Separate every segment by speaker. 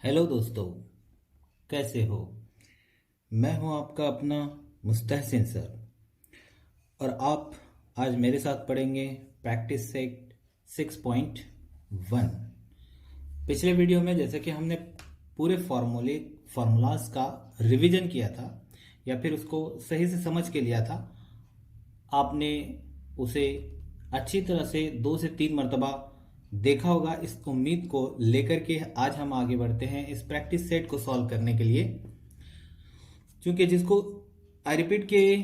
Speaker 1: Hello दोस्तों, कैसे हो। मैं हूं आपका अपना मुस्तहसिन सर और आप आज मेरे साथ पढ़ेंगे प्रैक्टिस सेट 6.1। पिछले वीडियो में जैसे कि हमने पूरे फार्मूलाज का रिवीजन किया था या फिर उसको सही से समझ के लिया था। आपने उसे अच्छी तरह से 2 से 3 मरतबा देखा होगा। इस उम्मीद को लेकर के आज हम आगे बढ़ते हैं इस प्रैक्टिस सेट को सॉल्व करने के लिए। क्योंकि जिसको आई रिपीट के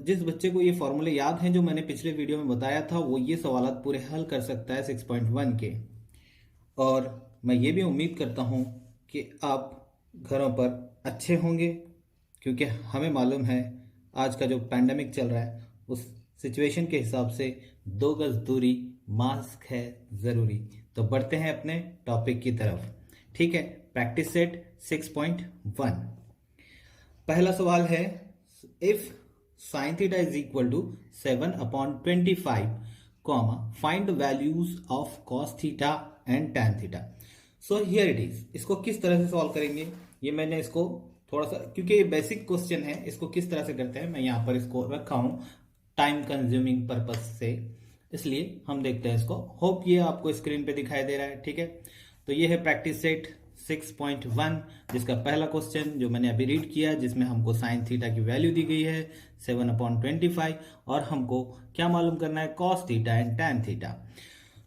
Speaker 1: जिस बच्चे को ये फॉर्मूले याद हैं जो मैंने पिछले वीडियो में बताया था, वो ये सवालात पूरे हल कर सकता है 6.1 के। और मैं ये भी उम्मीद करता हूँ कि आप घरों पर अच्छे होंगे, क्योंकि हमें मालूम है आज का जो पैंडेमिक चल रहा है उस सिचुएशन के हिसाब से 2 गज दूरी, मास्क है ज़रूरी। तो बढ़ते हैं अपने टॉपिक की तरफ। ठीक है, प्रैक्टिस सेट 6.1। पहला सवाल है, if sine theta is equal to 7/25 comma find the values of cos theta and tan theta. So here it is. इसको किस तरह से सॉल्व करेंगे, ये मैंने इसको थोड़ा सा, क्योंकि ये बेसिक क्वेश्चन है, इसको किस तरह से करते हैं मैं यहाँ पर इसको रखा हूं टाइम कंज्यूमिंग पर्पज से, इसलिए हम देखते हैं इसको। होप ये आपको स्क्रीन पे दिखाई दे रहा है। ठीक है, तो ये है प्रैक्टिस सेट 6.1, जिसका पहला क्वेश्चन जो मैंने अभी रीड किया, जिसमें हमको साइन थीटा की वैल्यू दी गई है 7/25 और हमको क्या मालूम करना है, cos theta and tan theta.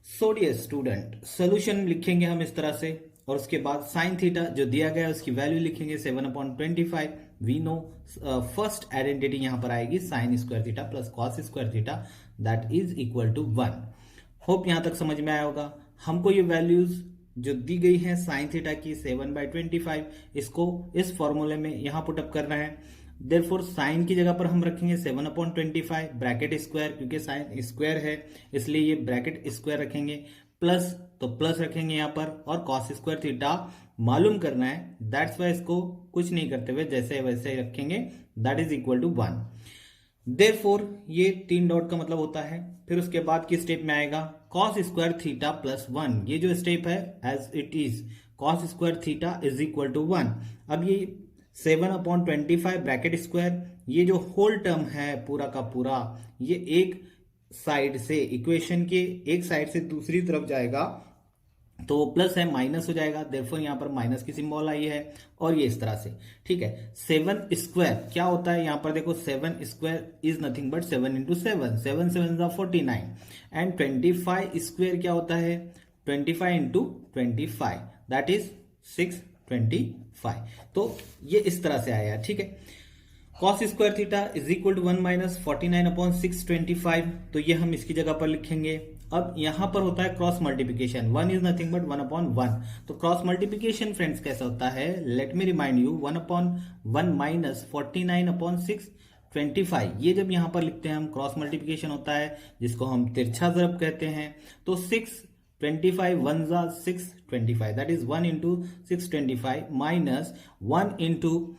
Speaker 1: So dear student, solution लिखेंगे हम इस तरह से और उसके बाद साइन थीटा जो दिया गया है उसकी वैल्यू लिखेंगे 7/25। वी नो फर्स्ट आइडेंटिटी यहां पर आएगी sine square theta plus cos square theta, that is equal to 1। Hope यहां तक समझ में आया होगा। हमको ये वैल्यूज जो दी गई है साइन थीटा की 7/25, इसको इस फॉर्मूले में यहां पुटअप करना है। देयरफॉर साइन की जगह पर हम रखेंगे 7/25 ब्रैकेट स्क्वायर, क्योंकि साइन स्क्वायर है इसलिए ये ब्रैकेट स्क्वायर रखेंगे, प्लस तो प्लस रखेंगे यहां पर, और कॉस स्क्वायर थीटा मालूम करना है। दैट्स वाई इसको कुछ नहीं करते हुए जैसे वैसे ही रखेंगे, that is equal to 1। Therefore ये 3 डॉट का मतलब होता है। फिर उसके बाद की स्टेप में आएगा कॉस स्क्वायर थीटा प्लस 1। ये जो स्टेप है as it is, cos square theta is equal to 1। अब ये 7/25 ब्रैकेट स्क्वायर, ये जो होल टर्म है पूरा का पूरा, ये एक साइड से इक्वेशन के एक साइड से दूसरी तरफ जाएगा तो प्लस है माइनस हो जाएगा। देयरफॉर यहां पर माइनस की सिंबल आई है और ये इस तरह से। ठीक है, 7 स्क्वायर क्या होता है, यहां पर देखो 7 square is nothing but 7 into 7, 7 7 49 and 25 square क्या होता है 25 इंटू 25, दैट इज 625। तो ये इस तरह से आया। ठीक है, cos square theta is equal to 1 minus 49/625, तो ये हम इसकी जगह पर लिखेंगे। अब यहां पर होता है cross multiplication, 1 is nothing but 1/1। तो क्रॉस मल्टीप्लीकेशन फ्रेंड्स कैसा होता है, let me remind you, 1/1 minus 49/625। ये जब यहां पर लिखते हैं हम, क्रॉस मल्टीप्लीकेशन होता है जिसको हम तिरछा ज़रब कहते हैं। तो 625 1 जा 625, that is 1 into 625 minus 1 into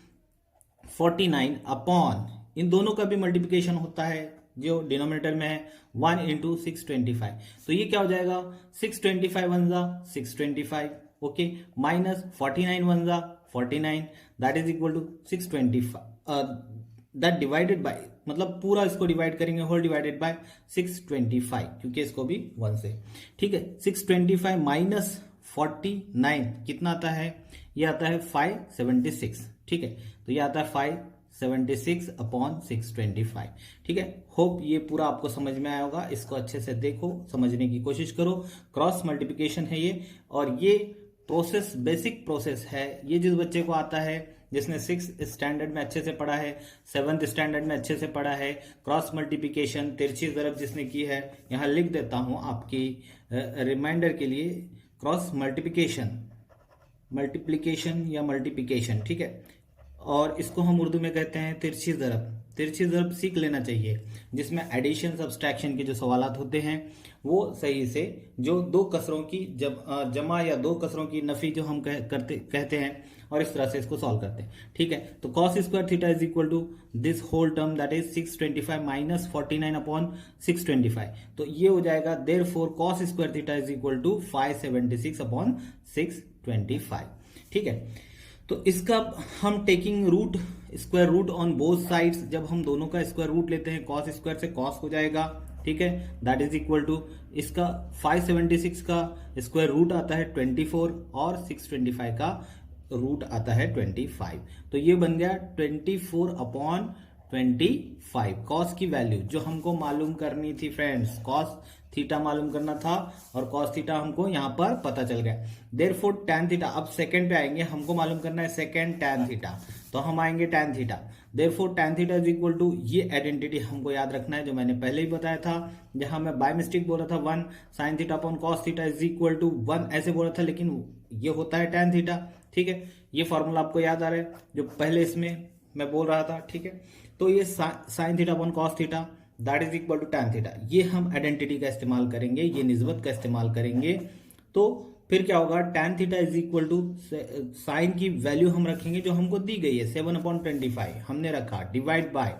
Speaker 1: 49 upon, इन दोनों का भी मल्टीप्लिकेशन होता है जो डिनोमिनेटर में है, 1 इंटू 625। तो ये क्या हो जाएगा 625 1 जा 625, ओके, माइनस 49 1 जा 49, that is equal to 625, that divided by, मतलब पूरा इसको डिवाइड करेंगे होल डिवाइडेड बाय 625, क्योंकि इसको भी 1 से। ठीक है, 625 माइनस 49 कितना आता है, ये आता है 576। ठीक है, तो ये आता है 576/625। ठीक है, होप ये पूरा आपको समझ में आया होगा। इसको अच्छे से देखो, समझने की कोशिश करो। क्रॉस मल्टीप्लिकेशन है ये, और ये प्रोसेस बेसिक प्रोसेस है। ये जिस बच्चे को आता है, जिसने 6th स्टैंडर्ड में अच्छे से पढ़ा है, 7th स्टैंडर्ड में अच्छे से पढ़ा है, क्रॉस मल्टीप्लिकेशन तिरछी ज़रब जिसने की है, यहां लिख देता हूं आपकी रिमाइंडर के लिए, क्रॉस मल्टीप्लिकेशन या मल्टीप्लिकेशन। ठीक है, और इसको हम उर्दू में कहते हैं तिरछी ज़रब। तिरछी ज़रब सीख लेना चाहिए, जिसमें एडिशन सब्सट्रैक्शन के जो सवालात होते हैं वो सही से जो दो कसरों की जमा या दो कसरों की नफी जो हम कहते हैं और इस तरह से इसको सॉल्व करते हैं। ठीक है, तो cos square theta is equal to this whole term that is 625 minus 49 upon 625, तो ये हो जाएगा therefore cos square theta is equal to 576 upon 625। ठीक है, तो इसका हम taking root square root on both sides, जब हम दोनों का स्क्वायर रूट लेते हैं कॉस स्क्वायर से कॉस हो जाएगा। ठीक है, दैट इज इक्वल टू इसका 576 का स्क्वायर रूट आता है 24 और 625 का रूट आता है 25, तो ये बन गया 24 अपॉन 25। कॉस की वैल्यू जो हमको मालूम करनी थी फ्रेंड्स, कॉस थीटा मालूम करना था और कॉस थीटा हमको यहां पर पता चल गया। देयरफॉर टैन थीटा, अब सेकंड पे आएंगे, हमको मालूम करना है सेकंड टैन थीटा, तो हम आएंगे tan theta. Therefore tan theta is equal to, ये आइडेंटिटी हमको याद रखना है जो मैंने पहले ही बताया था, जहां मैं बाय मिस्टेक बोला था 1 sine theta upon cos theta is equal to 1 ऐसे बोला था, लेकिन ये होता है टैन थीटा। ठीक है, ये फॉर्मूला आपको याद आ रहा है जो पहले इसमें मैं बोल रहा था। ठीक है, तो ये sine theta upon cos theta that is equal to tan theta, ये हम आइडेंटिटी का इस्तेमाल करेंगे, ये निस्बत का इस्तेमाल करेंगे। तो फिर क्या होगा, tan theta is equal to sine की वैल्यू हम रखेंगे जो हमको दी गई है 7/25 हमने रखा, डिवाइड बाय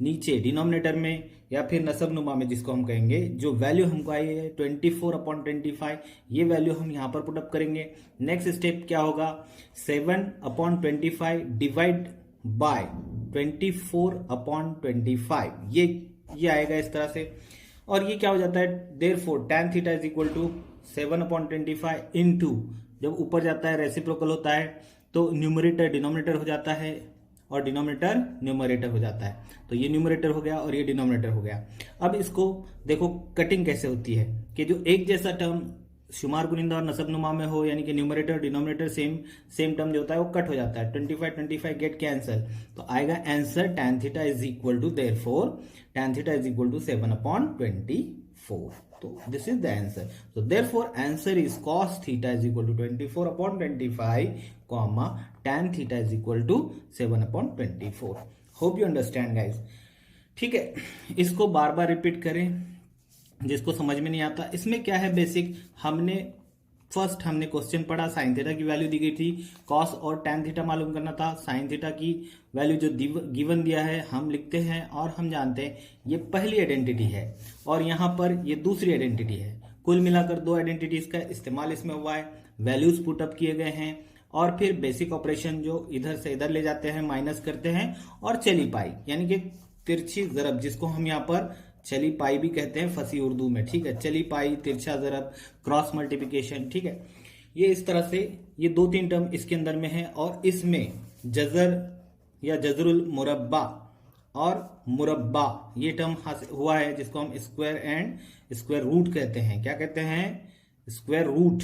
Speaker 1: नीचे डिनोमिनेटर में या फिर नसब नुमा में जिसको हम कहेंगे, जो वैल्यू हमको आई है 24/25, ये वैल्यू हम यहां पर पुटअप करेंगे। नेक्स्ट स्टेप क्या होगा, 7/25 डिवाइड बाय 24/25, ये आएगा इस तरह से, और ये क्या हो जाता है, therefore tan theta is equal to 7/25 into, जब ऊपर जाता है रेसिप्रोकल होता है तो न्यूमरेटर डिनोमिनेटर हो जाता है और डिनोमिनेटर न्यूमरेटर हो जाता है, तो ये न्यूमरेटर हो गया और ये डिनोमिनेटर हो गया। अब इसको देखो कटिंग कैसे होती है कि जो एक जैसा टर्म शुमार कुनिंदा और नसब नुमा में हो, यानी कि न्यूमरेटर डिनोमिनेटर सेम टर्म जो होता है वो कट हो जाता है, 25 गेट कैंसल, तो आएगा answer tan theta is equal to, therefore tan theta is equal to 7/24, तो दिस इज द आंसर। तो therefore answer is cos theta is equal to 24/25 comma tan theta is equal to 7/24। Hope you understand guys. ठीक है, इसको बार बार repeat करें जिसको समझ में नहीं आता। इसमें क्या है बेसिक, हमने क्वेश्चन पढ़ा, साइन थीटा की वैल्यू दी गई थी, कॉस और टैन थीटा मालूम करना था। साइन थीटा की वैल्यू जो गिवन दिया है हम लिखते हैं और हम जानते हैं ये पहली आइडेंटिटी है और यहां पर ये दूसरी आइडेंटिटी है। कुल मिलाकर दो आइडेंटिटीज का इस्तेमाल इसमें हुआ है, वैल्यूज पुटअप किए गए हैं और फिर बेसिक ऑपरेशन जो इधर से इधर ले जाते हैं, माइनस करते हैं, और चली पाई यानी कि तिरछी ज़रब, जिसको हम यहाँ पर चली पाई भी कहते हैं फसी उर्दू में। ठीक है, चली पाई, तिरछा ज़रब, क्रॉस मल्टीप्लिकेशन। ठीक है, ये इस तरह से ये 2-3 टर्म इसके अंदर में है और इसमें जजर या जजरुल मुरब्बा और मुरब्बा ये टर्म हुआ है जिसको हम स्क्वायर एंड स्क्वायर रूट कहते हैं। क्या कहते हैं, स्क्वायर रूट।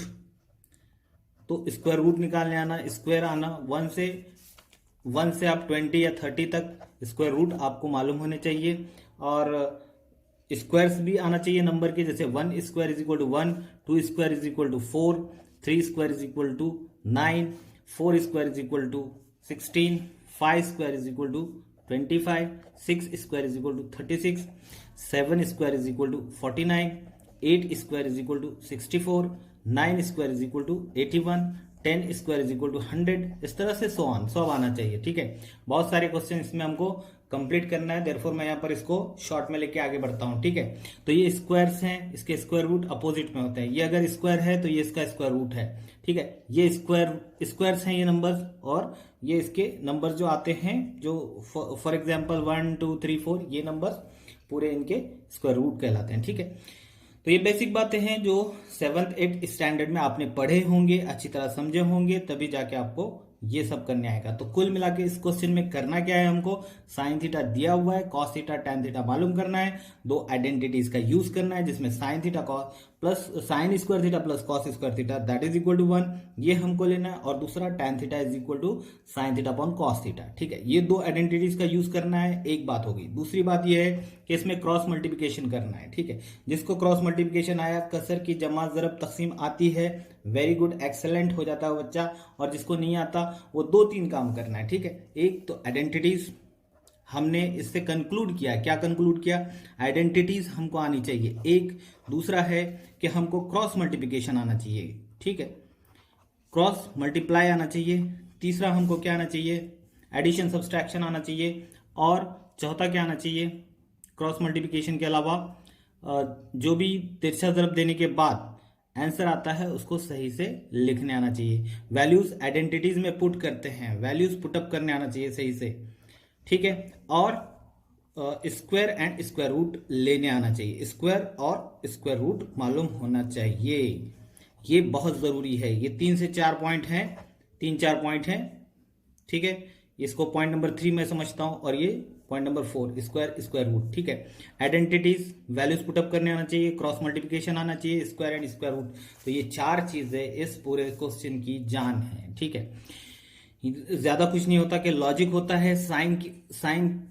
Speaker 1: तो स्क्वायर रूट निकालने आना, स्क्वायर आना, 1 से आप 20 या 30 तक स्क्वायर रूट आपको मालूम होने चाहिए, और स्क्वायर्स भी आना चाहिए नंबर के, जैसे 1 square is equal to 1, 2 square is equal to 4, 3 square is equal to 9, 4 square is equal to 16, 5 square is equal to 25, 6 square is equal to 36, 7 square is equal to 49, 8 square is equal to 64, 9 square is equal to 81, 10 square is equal to 100, इस तरह से 100 आना चाहिए। ठीक है, बहुत सारे question इसमें हमको कंप्लीट करना है, देयरफॉर मैं यहाँ पर इसको शॉर्ट में लेके आगे बढ़ता हूँ। ठीक है, तो ये स्क्वायर्स हैं, इसके स्क्वायर रूट अपोजिट में होते हैं, ये अगर स्क्वायर है तो ये इसका स्क्वायर रूट है। ठीक है, ये स्क्वायर्स हैं ये नंबर्स, और ये इसके नंबर्स जो आते हैं जो फॉर एग्जाम्पल 1 2 3 4 ये नंबर्स पूरे इनके स्क्वायर रूट कहलाते हैं। ठीक है, तो ये बेसिक बातें हैं जो 7th 8th स्टैंडर्ड में आपने पढ़े होंगे, अच्छी तरह समझे होंगे, तभी जाके आपको ये सब करने आएगा। तो कुल मिला के इस क्वेश्चन में करना क्या है, हमको साइन थीटा दिया हुआ है, कॉस थीटा टैन थीटा मालूम करना है, दो आइडेंटिटीज का यूज करना है जिसमें sine theta plus sine square theta plus cos square theta that is equal to 1 ये हमको लेना है, और दूसरा tan theta is equal to sine theta upon cos theta. ठीक है, ये दो आइडेंटिटीज का यूज करना है, एक बात होगी। दूसरी बात ये है कि इसमें क्रॉस मल्टीप्लिकेशन करना है। ठीक है, जिसको क्रॉस मल्टीप्लिकेशन आया, कसर की जमा जरब तकसीम आती है, वेरी गुड, एक्सेलेंट हो जाता है बच्चा, और जिसको नहीं आता वो 2-3 काम करना है। ठीक है, एक तो आइडेंटिटीज हमने इससे कंक्लूड किया, क्या कंक्लूड किया, आइडेंटिटीज हमको आनी चाहिए एक, दूसरा है कि हमको क्रॉस मल्टीप्लिकेशन आना चाहिए, ठीक है, क्रॉस मल्टीप्लाई आना चाहिए, तीसरा हमको क्या आना चाहिए, एडिशन सब्सट्रैक्शन आना चाहिए, और चौथा क्या आना चाहिए, क्रॉस मल्टीप्लिकेशन के अलावा जो भी तिरछा ज़रब देने के बाद आंसर आता है उसको सही से लिखने आना चाहिए। वैल्यूज आइडेंटिटीज में पुट करते हैं, वैल्यूज पुटअप करने आना चाहिए सही से, ठीक है, और स्क्वायर एंड स्क्वायर रूट लेने आना चाहिए, स्क्वायर और स्क्वायर रूट मालूम होना चाहिए। ये बहुत जरूरी है, ये 3 से 4 पॉइंट हैं, 3-4 पॉइंट हैं, ठीक है। इसको पॉइंट नंबर 3 में समझता हूं, और ये point number 4 square square root, ठीक है। आइडेंटिटीज वैल्यूज पुटअप करने आना चाहिए, क्रॉस मल्टीप्लिकेशन आना चाहिए, स्क्वायर एंड स्क्वायर रूट। तो ये 4 चीजें इस पूरे क्वेश्चन की जान है, ठीक है। ज्यादा कुछ नहीं होता कि लॉजिक होता है, साइन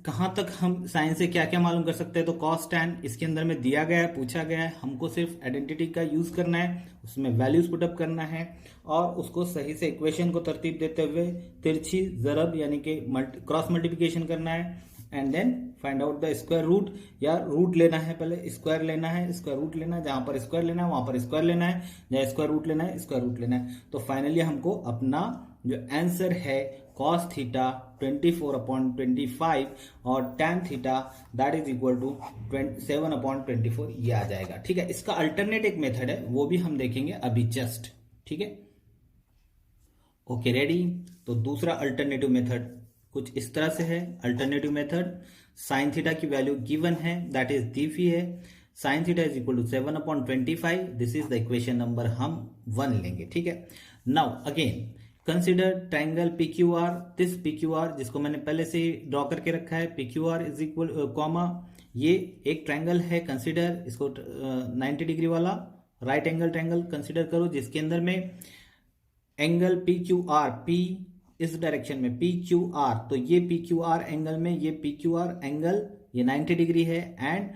Speaker 1: कहां तक हम साइन से क्या क्या मालूम कर सकते हैं, तो कॉस टैन इसके अंदर में दिया गया है, पूछा गया है, हमको सिर्फ आइडेंटिटी का यूज करना है, उसमें वैल्यूज पुटअप करना है और उसको सही से इक्वेशन को तरतीब देते हुए तिरछी ज़रब यानी कि क्रॉस मल्टीप्लिकेशन करना है, and then find out the square root, या रूट लेना है, पहले स्क्वायर लेना है, स्क्वायर रूट लेना है, जहां पर स्क्वायर लेना है वहां पर स्क्वायर लेना है, जहां स्क्वायर रूट लेना है स्क्वायर रूट लेना है। तो फाइनली हमको अपना जो आंसर है cos थीटा 24/25 और tan theta that is equal to 7/24 ये आ जाएगा, ठीक है। इसका अल्टरनेट एक मेथड है, वो भी हम देखेंगे अभी जस्ट, ठीक है। Okay ready. तो दूसरा अल्टरनेटिव मेथड कुछ इस तरह से है। अल्टरनेटिव मेथड, साइन थीटा की वैल्यू गिवन है, दैट इज दी हुई है, sine theta is equal to 7/25, this is the equation number हम 1 लेंगे, ठीक है। Now again consider triangle PQR, this PQR जिसको मैंने पहले से ही ड्रॉ करके रखा है, PQR इज इक्वल कॉमा, ये एक ट्राइंगल है, कंसिडर इसको 90 डिग्री वाला राइट एंगल ट्राइंगल कंसिडर करो, जिसके अंदर में एंगल PQR, P इस डायरेक्शन में PQR, तो ये PQR एंगल में ये PQR एंगल ये 90 डिग्री है, and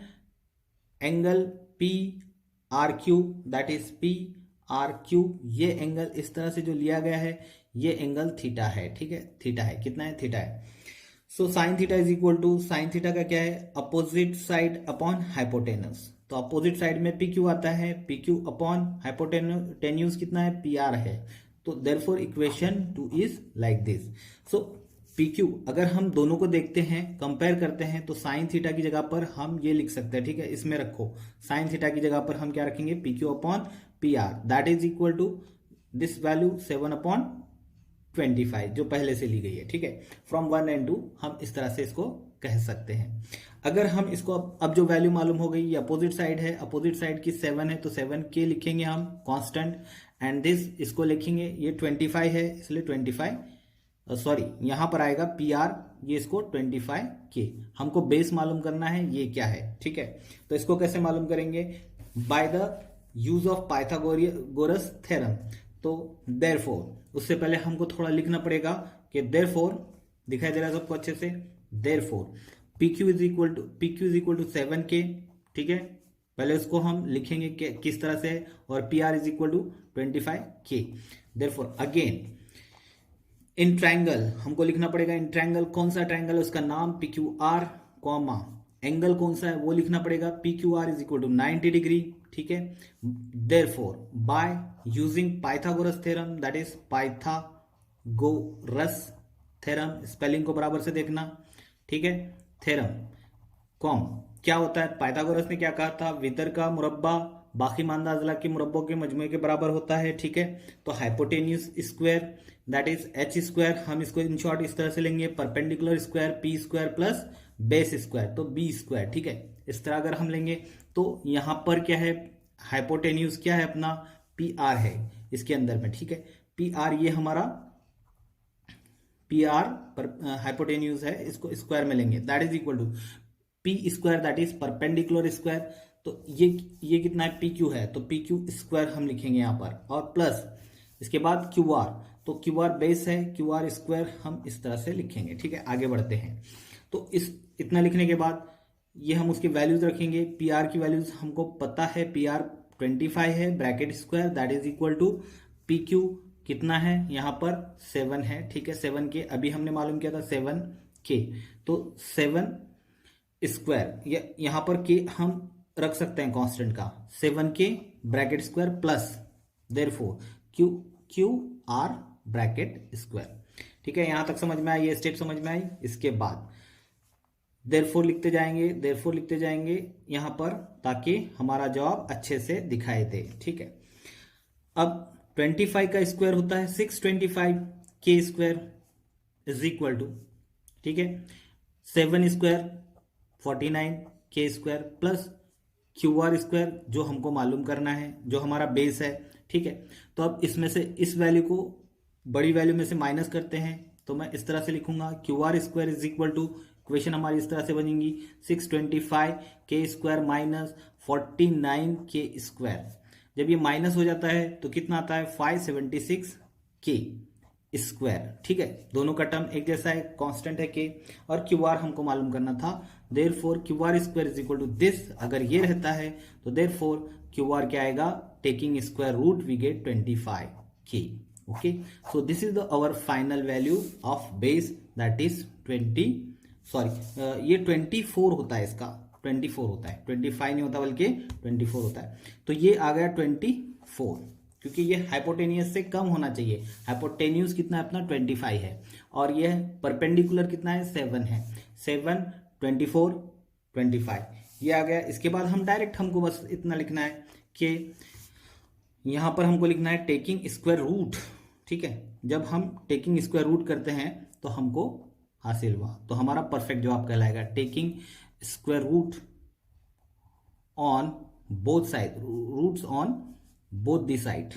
Speaker 1: angle PRQ that is PRQ, ये एंगल इस तरह से जो लिया गया है ये एंगल थीटा है, ठीक है, थीटा है, कितना है, थीटा है। So sine theta is equal to, sine theta का क्या है, अपोजिट साइड अपॉन हाइपोटेनस, तो अपोजिट साइड में PQ आता है, PQ अपॉन हाइपोटेन्यूज कितना है, PR है, तो therefore equation 2 is like this. So PQ अगर हम दोनों को देखते हैं, कंपेयर करते हैं, तो साइन थीटा की जगह पर हम ये लिख सकते हैं, ठीक है, इसमें रखो साइन थीटा की जगह पर हम क्या रखेंगे, PQ upon PR that is equal to this value 7/25 जो पहले से ली गई है, ठीक है। फ्रॉम 1 and 2 हम इस तरह से इसको कह सकते हैं। अगर हम इसको अब जो वैल्यू मालूम हो गई, ये अपोजिट साइड है, अपोजिट साइड की 7 है, तो 7 के लिखेंगे हम कांस्टेंट, एंड दिस इसको लिखेंगे, ये 25 है इसलिए 25, सॉरी यहां पर आएगा PR, ये इसको 25 के, हमको बेस मालूम करना है ये क्या है, ठीक है। तो इसको कैसे मालूम करेंगे, by the use of Pythagoras theorem. तो देयरफॉर उससे पहले हमको थोड़ा लिखना पड़ेगा कि देयरफॉर, दिखाई दे रहा है सबको अच्छे से, therefore PQ is equal to 7 के, ठीक है, पहले उसको हम लिखेंगे कि किस तरह से, और PR इज इक्वल टू 25 के। देयरफॉर अगेन इन ट्रायंगल हमको लिखना पड़ेगा, इन ट्रायंगल कौन सा ट्रायंगल है उसका नाम PQR, कॉमा एंगल कौन सा है वो लिखना पड़ेगा, PQR is equal to 90 degree, ठीक है। Therefore by using Pythagoras theorem that is Pythagoras theorem, spelling को बराबर से देखना, ठीक है, थ्योरम कॉम क्या होता है, पाइथागोरस ने क्या कहा था, वितर का मुरब्बा बाकी मानदा अजला के मुरब्बों के मजमूए के बराबर होता है, ठीक है। तो hypotenuse square that is H square, हम इसको इन शॉर्ट इस तरह से लेंगे, perpendicular square P square plus base square तो B स्क्वायर, ठीक है। इस तरह अगर हम लेंगे तो यहां पर क्या है, हाइपोटेन्यूज क्या है अपना, PR है इसके अंदर में, ठीक है। PR ये हमारा PR पर हाइपोटेन्यूज है, इसको स्क्वायर में लेंगे, that is equal to P square that is perpendicular square, तो ये कितना है, PQ है, तो PQ स्क्वायर हम लिखेंगे यहां पर, और प्लस इसके बाद QR, तो QR बेस है, QR स्क्वायर हम इस तरह से लिखेंगे, ठीक है। आगे बढ़ते हैं, तो इतना लिखने के बाद ये हम उसकी वैल्यूज रखेंगे, PR की वैल्यूज हमको पता है, PR 25 है, bracket square that is equal to PQ कितना है, यहां पर 7 है, ठीक है, 7 के अभी हमने मालूम किया था 7 के, तो 7 स्क्वायर, यहाँ पर के हम रख सकते हैं कांस्टेंट का, 7 के bracket square plus therefore Q Q R bracket square. ठीक है, यहां तक समझ में आई, ये स्टेप समझ में आई। इसके बाद देयरफॉर लिखते जाएंगे, देयरफॉर लिखते जाएंगे यहां पर, ताकि हमारा जवाब अच्छे से दिखाई दे। ठीक है, अब 25 का स्क्वायर होता है 625 के स्क्वायर इज इक्वल टू, ठीक है, 7 स्क्वायर 49 के square plus Q R square जो हमको मालूम करना है, जो हमारा बेस है। ठीक है, तो अब इसमें से इस वैल्यू को बड़ी वैल्यू में से माइनस करते हैं, तो मैं इस तरह से लिखूंगा Q R square is equal to, equation हमारी इस तरह से बनेगी 625 के स्क्वायर माइनस 49 के स्क्वायर। जब ये माइनस हो जाता है तो कितना आता है 576 के स्क्वायर। ठीक है, दोनों का टर्म एक जैसा है, कांस्टेंट है के, और क्यू आर हमको मालूम करना था। Therefore Q R square is equal to this, अगर ये रहता है तो देयरफॉर क्यू आर क्या आएगा, taking square root we get 25 के। Okay, so this is the our final value of base, that is 20, sorry ये 24 होता है, इसका 24 होता है, 25 नहीं होता बल्कि 24 होता है। तो ये आ गया 24, क्योंकि ये हाइपोटेनियस से कम होना चाहिए। हाइपोटेन्यूस कितना है अपना 25 है, और ये परपेंडिकुलर कितना है 7 है, 7 24 25 ये आ गया। इसके बाद हम डायरेक्ट, हमको बस इतना लिखना है कि यहां पर हमको लिखना है टेकिंग स्क्वायर रूट। ठीक है, जब हम टेकिंग स्क्वायर रूट करते हैं तो हमको हासिल हुआ, तो हमारा परफेक्ट जवाब कहलाएगा taking square root on both side, roots on both the side.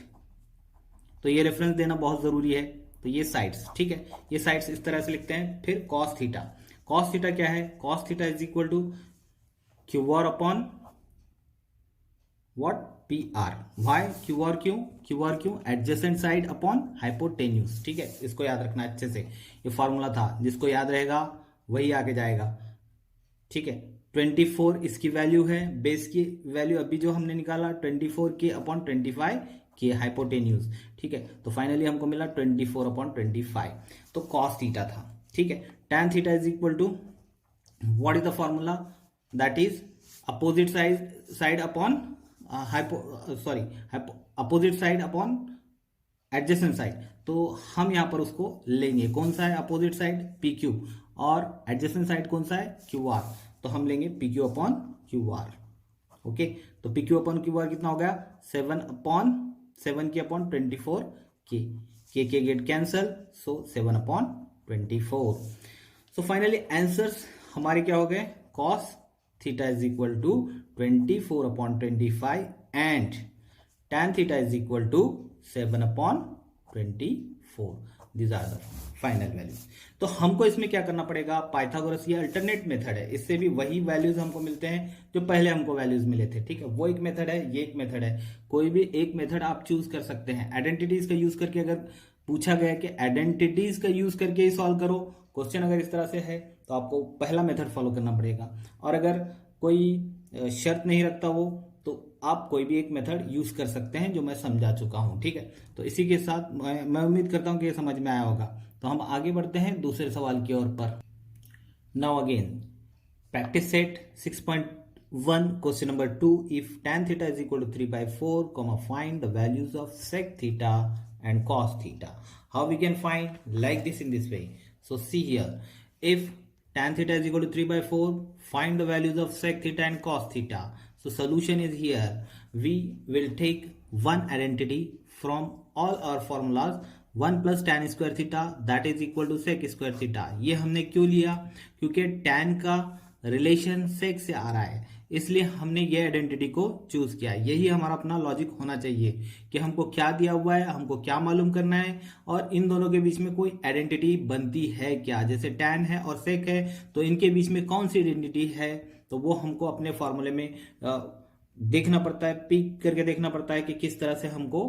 Speaker 1: तो ये रेफरेंस देना बहुत जरूरी है। तो ये साइड्स, ठीक है, ये साइड्स इस तरह से लिखते हैं। फिर कॉस थीटा, कॉस थीटा क्या है, cos theta is equal to Q R upon what, P R. Y Q R, क्यों एडजेसेंट साइड अपॉन हाइपोटेन्यूस। ठीक है, इसको याद रखना अच्छे से, ये फॉर्मूला था, जिसको याद रहेगा वही आगे जाएगा। ठीक है, 24 इसकी वैल्यू है, बेस की वैल्यू अभी जो हमने निकाला 24 के अपॉन 25 के हाइपोटेन्यूस। ठीक है, तो फाइनली हमको मिला 24 अपॉन 25, तो कॉस थीटा था। ठीक है, tan theta is equal to what is the formula, that is opposite side upon opposite side upon adjacent side. तो हम यहां पर उसको लेंगे, कौन सा है अपोजिट साइड, पी क्यू, और एडजेसेंट साइड कौन सा है, क्यू आर। तो हम लेंगे P Q upon Q R. Okay, तो P Q upon Q R कितना हो गया, 7 के अपॉन 24 के get cancel, so 7 upon 24। So finally answers हमारे क्या हो गए, cos theta is equal to 24 upon 25 and tan theta is equal to 7 upon 24। These are the final values. तो हमको इसमें क्या करना पड़ेगा, पाइथागोरस ये अल्टरनेट मेथड है, इससे भी वही वैल्यूज हमको मिलते हैं जो पहले हमको वैल्यूज मिले थे। ठीक है, वो एक मेथड है, ये एक मेथड है, कोई भी एक मेथड आप चूज कर सकते हैं। आइडेंटिटीज का यूज करके, अगर पूछा गया कि आइडेंटिटीज का यूज करके ही सॉल्व करो क्वेश्चन, अगर इस तरह से है तो आपको पहला मेथड फॉलो करना पड़ेगा। और अगर कोई शर्त नहीं रखता वो, तो आप कोई भी एक मेथड यूज कर सकते हैं, जो मैं समझा चुका हूं। ठीक है, तो इसी के साथ मैं उम्मीद करता हूं कि ये समझ में आया होगा। तो हम आगे बढ़ते हैं दूसरे सवाल की ओर पर। Now again practice set 6.1 question number 2, if tan theta is equal to 3/4, find the values of sec theta and cos theta. How we can find, like this, in this way. So see here, if tan theta is equal to 3/4, find the values of sec theta and cos theta. So solution is here. We will take one identity from all our formulas, 1 plus tan square theta that is equal to sec square theta. ये हमने क्यों लिया, क्योंकि tan का relation sec से आ रहा है, इसलिए हमने ये आइडेंटिटी को चूज किया। यही हमारा अपना लॉजिक होना चाहिए कि हमको क्या दिया हुआ है, हमको क्या मालूम करना है, और इन दोनों के बीच में कोई आइडेंटिटी बनती है क्या। जैसे टैन है और सेक है, तो इनके बीच में कौन सी आइडेंटिटी है, तो वो हमको अपने फॉर्मूले में देखना पड़ता है, पिक करके देखना पड़ता है कि किस तरह से हमको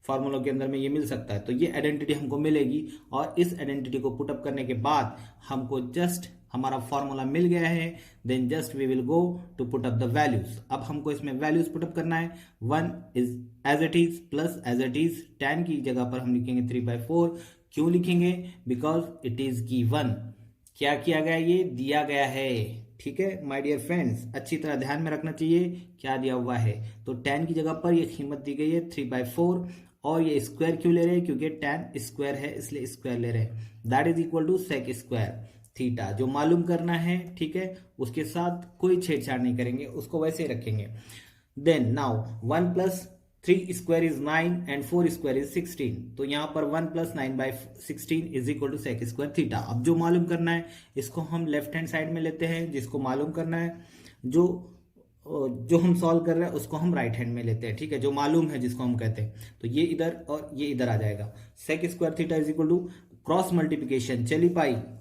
Speaker 1: फॉर्मूलों के अंदर में ये मिल सकता है। तो ये आइडेंटिटी हमको मिलेगी, और इस आइडेंटिटी को पुटअप करने के बाद हमको जस्ट हमारा फॉर्मूला मिल गया है, then just we will go to put up the values. अब हमको इसमें वैल्यूज पुटअप करना है। 1 is as it is plus as it is, tan की जगह पर हम लिखेंगे 3/4। क्यों लिखेंगे, बिकॉज इट इज गिवन क्या किया गया, ये दिया गया है। ठीक है माय डियर फ्रेंड्स, अच्छी तरह ध्यान में रखना चाहिए क्या दिया हुआ है। तो tan की जगह पर ये कीमत दी गई है 3/4, और ये स्क्वायर क्यों ले रहे हैं, क्योंकि tan स्क्वायर है इसलिए स्क्वायर ले रहे हैं। That is equal to sec square theta, जो मालूम करना है। ठीक है, उसके साथ कोई छेड़छाड़ नहीं करेंगे, उसको वैसे ही रखेंगे। Then now 1 plus 3 square is 9 and 4 square is 16, तो यहां पर 1 plus 9/16 is equal to sec square theta. अब जो मालूम करना है इसको हम लेफ्ट हैंड साइड में लेते हैं, जिसको मालूम करना है जो जो हम सॉल्व कर रहे हैं उसको हम राइट हैंड में लेते हैं। ठीक है, जो मालूम है जिसको हम कहते हैं, तो ये इधर और ये इधर आ जाएगा। Sec square theta is equal to cross multiplication चली पाई,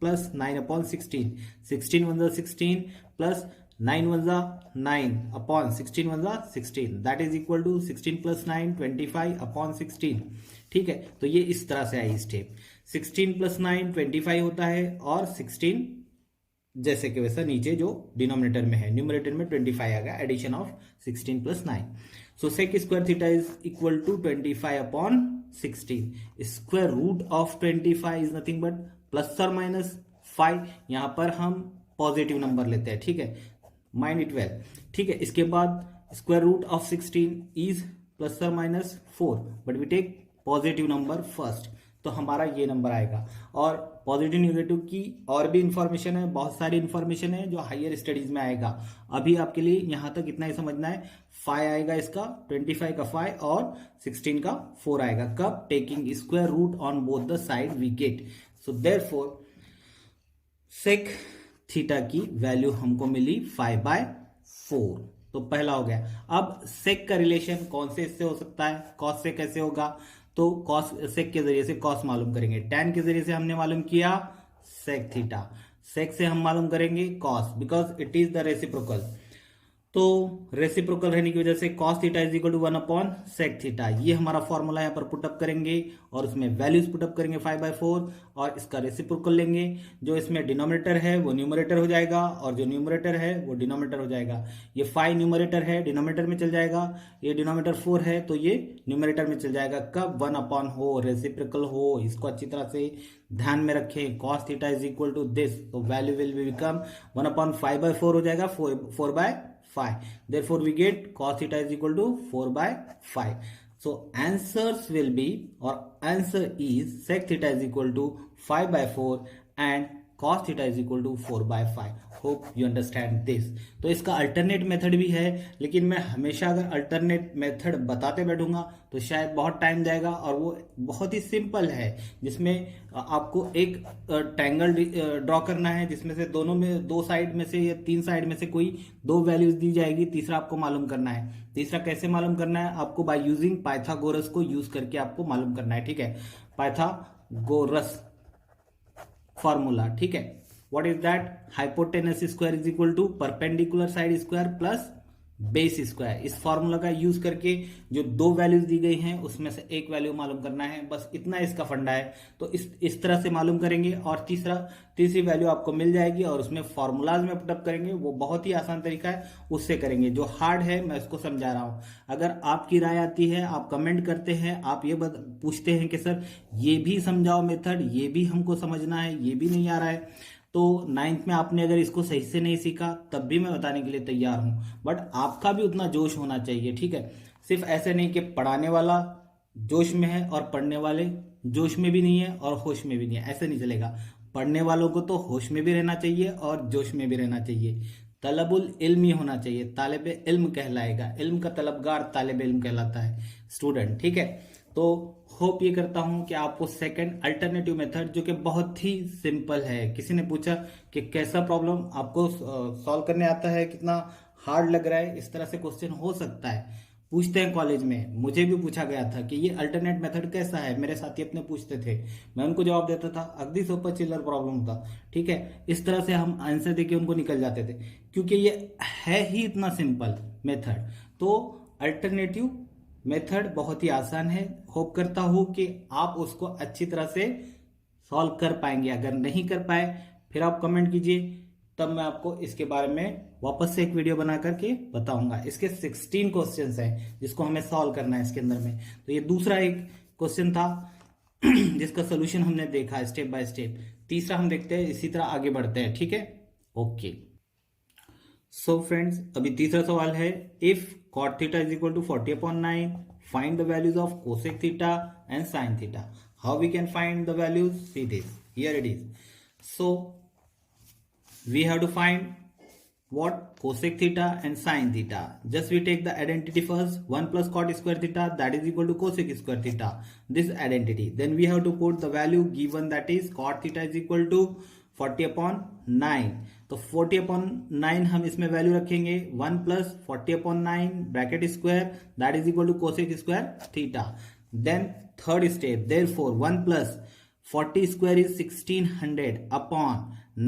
Speaker 1: plus 9/16, 16 1 16 plus 9 1 9 upon 16 1 16, that is equal to 16 plus 9 25/16। ठीक है, तो ये इस तरह से आई स्टेप। 16 प्लस 9 25 होता है, और 16 जैसे कि वैसा नीचे जो डिनोमिनेटर में है, न्यूमरेटर में 25 आ गया, addition of 16 plus 9। So sec square theta is equal to 25/16। Square root of 25 is nothing but plus और माइनस 5। यहां पर हम पॉजिटिव नंबर लेते हैं। ठीक है, माइंड इट वेल। ठीक है, इसके बाद square root of 16 is plus और minus 4, but we take positive number first, तो हमारा ये नंबर आएगा। और पॉजिटिव नेगेटिव की और भी इंफॉर्मेशन है, बहुत सारी इंफॉर्मेशन है जो हायर स्टडीज में आएगा। अभी आपके लिए यहां तक इतना ही समझना है। 5 आएगा इसका, 25 का 5 और 16 का 4 आएगा। कब? Taking square root on both the side we get. So therefore sec theta की वैल्यू हमको मिली 5/4, तो पहला हो गया। अब सेक का रिलेशन कौन से इससे हो सकता है, कॉस से कैसे होगा, तो कॉस सेक के जरिए से कॉस मालूम करेंगे, टैन के जरिए से हमने मालूम किया सेक थीटा, सेक से हम मालूम करेंगे cos, because it is the reciprocal. तो रेसिप्रोकल रहने की वजह से cos theta is equal to 1/सेक थीटा, ये हमारा फॉर्मूला यहाँ पर पुटअप करेंगे और उसमें वैल्यूज पुटअप करेंगे 5/4, और इसका रेसिप्रोकल लेंगे। जो इसमें डिनोमिनेटर है वो न्यूमरेटर हो जाएगा, और जो न्यूमरेटर है वो डिनोमिनेटर हो जाएगा। ये 5 न्यूमरेटर है, डिनोमिनेटर में चल जाएगा। ये डिनोमिनेटर 4 है, तो ये न्यूमरेटर में चल जाएगा। कब? 1/ हो, रेसिप्रोकल हो, इसको अच्छी तरह से ध्यान में रखें। Cos theta is equal to this, तो वैल्यू विल बिकम 1/5/4 हो जाएगा, 4/5. Therefore, we get cos theta is equal to 4/5. So, answers will be, or answer is sec theta is equal to 5/4 and cos theta is equal to 4/5. Hope you understand this. तो इसका alternate method भी है, लेकिन मैं हमेशा अगर alternate method बताते बैठूंगा तो शायद बहुत टाइम जाएगा, और वो बहुत ही सिंपल है, जिसमें आपको एक ट्रायंगल ड्रॉ करना है, जिसमें से दोनों में, दो साइड में से या 3 साइड में से कोई 2 वैल्यूज दी जाएगी, तीसरा आपको मालूम करना है। तीसरा कैसे मालूम करना है? आपको बाय यूजिंग पाइथागोरस को यूज करके आपको मालूम करना है। ठीक है, पाइथागोरस फॉर्मूला। ठीक है, what is that? Hypotenuse square is equal to perpendicular side square plus base square. इस फॉर्मूला का यूज करके जो 2 वैल्यूज दी गई हैं उसमें से एक वैल्यू मालूम करना है, बस इतना इसका फंडा है। तो इस तरह से मालूम करेंगे, और तीसरी वैल्यू आपको मिल जाएगी, और उसमें फॉर्मूलाज में पुटअप करेंगे। वो बहुत ही आसान तरीका है, उससे करेंगे। जो हार्ड है मैं उसको समझा रहा हूं। अगर आपकी राय आती है, आप कमेंट करते हैं, आप ये पूछते हैं कि सर ये भी समझाओ मेथड, ये भी हमको समझना है, ये भी नहीं आ रहा है, तो 9th में आपने अगर इसको सही से नहीं सीखा तब भी मैं बताने के लिए तैयार हूं, बट आपका भी उतना जोश होना चाहिए। ठीक है, सिर्फ ऐसे नहीं कि पढ़ाने वाला जोश में है और पढ़ने वाले जोश में भी नहीं है और होश में भी नहीं है, ऐसे नहीं चलेगा। पढ़ने वालों को तो होश में भी रहना चाहिए और जोश में भी रहना चाहिए। तलबुल इल्म ही होना चाहिए, तालिब इल्म कहलाएगा। इल्म का तलबगार तालिब इल्म कहलाता है, स्टूडेंट। ठीक है, तो होप ये करता हूं कि आपको सेकंड अल्टरनेटिव मेथड, जो कि बहुत ही सिंपल है। किसी ने पूछा कि कैसा प्रॉब्लम आपको सॉल्व करने आता है, कितना हार्ड लग रहा है, इस तरह से क्वेश्चन हो सकता है, पूछते हैं कॉलेज में। मुझे भी पूछा गया था कि ये अल्टरनेट मेथड कैसा है, मेरे साथी अपने पूछते थे, मैं उनको जवाब देता था, अगदी सुपर चिल्लर प्रॉब्लम था। ठीक है, इस तरह से हम आंसर देके उनको निकल जाते थे, क्योंकि ये है ही इतना सिंपल मेथड। तो अल्टरनेटिव मेथड बहुत ही आसान है। होप करता हूं कि आप उसको अच्छी तरह से सॉल्व कर पाएंगे। अगर नहीं कर पाए फिर आप कमेंट कीजिए, तब मैं आपको इसके बारे में वापस से एक वीडियो बना करके बताऊंगा। इसके 16 क्वेश्चंस हैं जिसको हमें सॉल्व करना है इसके अंदर में। तो ये दूसरा एक क्वेश्चन था जिसका सोल्यूशन हमने देखा स्टेप बाय स्टेप। तीसरा हम देखते हैं, इसी तरह आगे बढ़ते हैं, ठीक है। ओके, सो फ्रेंड्स, अभी तीसरा सवाल है, if cot theta is equal to 40/9 find the values of cosec theta and sin theta. How we can find the values? See this, here it is. So we have to find what cosec theta and sin theta. Just we take the identity first, 1 plus cot square theta, that is equal to cosec square theta, this identity. Then we have to put the value given, that is cot theta is equal to 40/9. तो 40/9 हम इसमें value रखेंगे, 1 plus 40/9 bracket square that is equal to cosec square theta. Then third step, therefore 1 plus 40 square is 1600 upon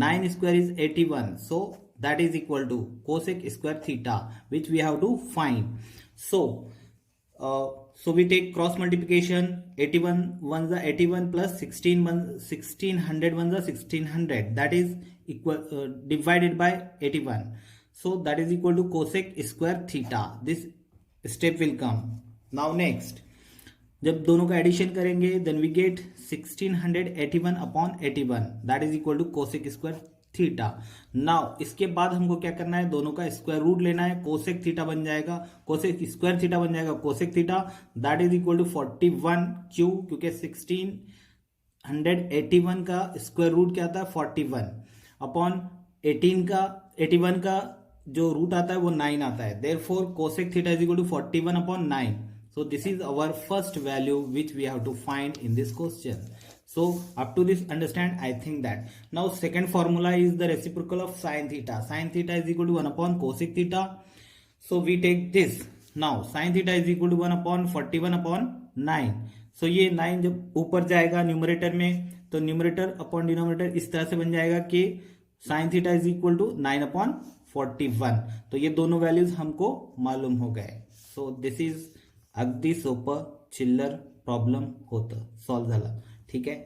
Speaker 1: 9 square is 81, so that is equal to cosec square theta, which we have to find. So we take cross multiplication, 81 ones are 81 plus 1600 ones are 1600, that is equal divided by 81, so that is equal to cosec square theta. This step will come. Now next, जब दोनों का addition करेंगे then we get 1681/81, that is equal to cosec square theta. Now इसके बाद हमको क्या करना है, दोनों का स्क्वायर रूट लेना है, कोसेक थीटा बन जाएगा, कोसेक स्क्वायर थीटा बन जाएगा cosec theta, that is equal to 41 क्यू, क्योंकि 1681 का स्क्वायर रूट क्या आता है 41 अपॉन 81 का जो रूट आता है वो 9 आता है, therefore cosec theta is equal to 41/9. So this is our first value which we have to find in this question. So up to this understand, I think that. Now second formula is the reciprocal of sin theta. Sin theta is equal to 1/cosec theta. So we take this. Now sin theta is equal to 1/41/9. So ये 9 जब ऊपर जाएगा numerator में, तो numerator upon denominator इस तरह से बन जाएगा कि sin theta is equal to 9/41. तो ये दोनों वैल्यूज हमको मालूम हो गए. So this is अगदी सोपं चिल्लर प्रॉब्लेम होतं, सॉल्व झाला. ठीक आहे,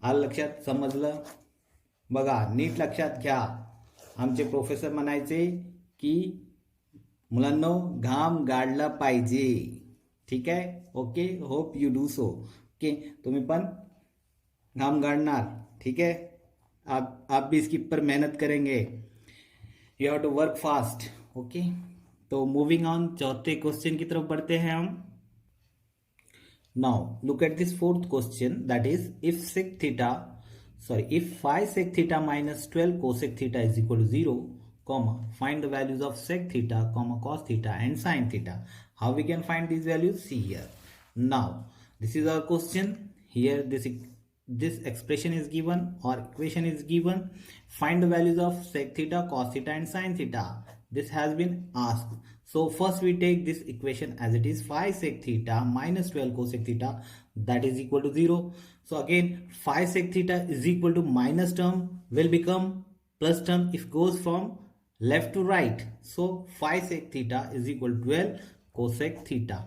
Speaker 1: आलं लक्षात, समजलं? बघा नीट लक्षात घ्या. आमचे प्रोफेसर म्हणायचे की मुलांनो घाम गाडला पाहिजे. ठीक आहे, okay, hope you do so. Okay, तुम्ही पण घाम गाड़णार. ठीक है, आप भी इसकी पर मेहनत करेंगे. You have to work fast. Okay, तो मूविंग ऑन, चौथे क्वेश्चन की तरफ बढ़ते हैं हम. Now look at this fourth question, that is if phi sec theta minus 12 cosec theta is equal to 0, comma, find the values of sec theta, comma, cos theta and sin theta. How we can find these values? See here. Now this is our question. Here this expression is given or equation is given. Find the values of sec theta, cos theta and sin theta. This has been asked. So first we take this equation as it is, phi sec theta minus 12 cosec theta, that is equal to 0. So again phi sec theta is equal to minus term will become plus term if goes from left to right. So phi sec theta is equal to 12 cosec theta.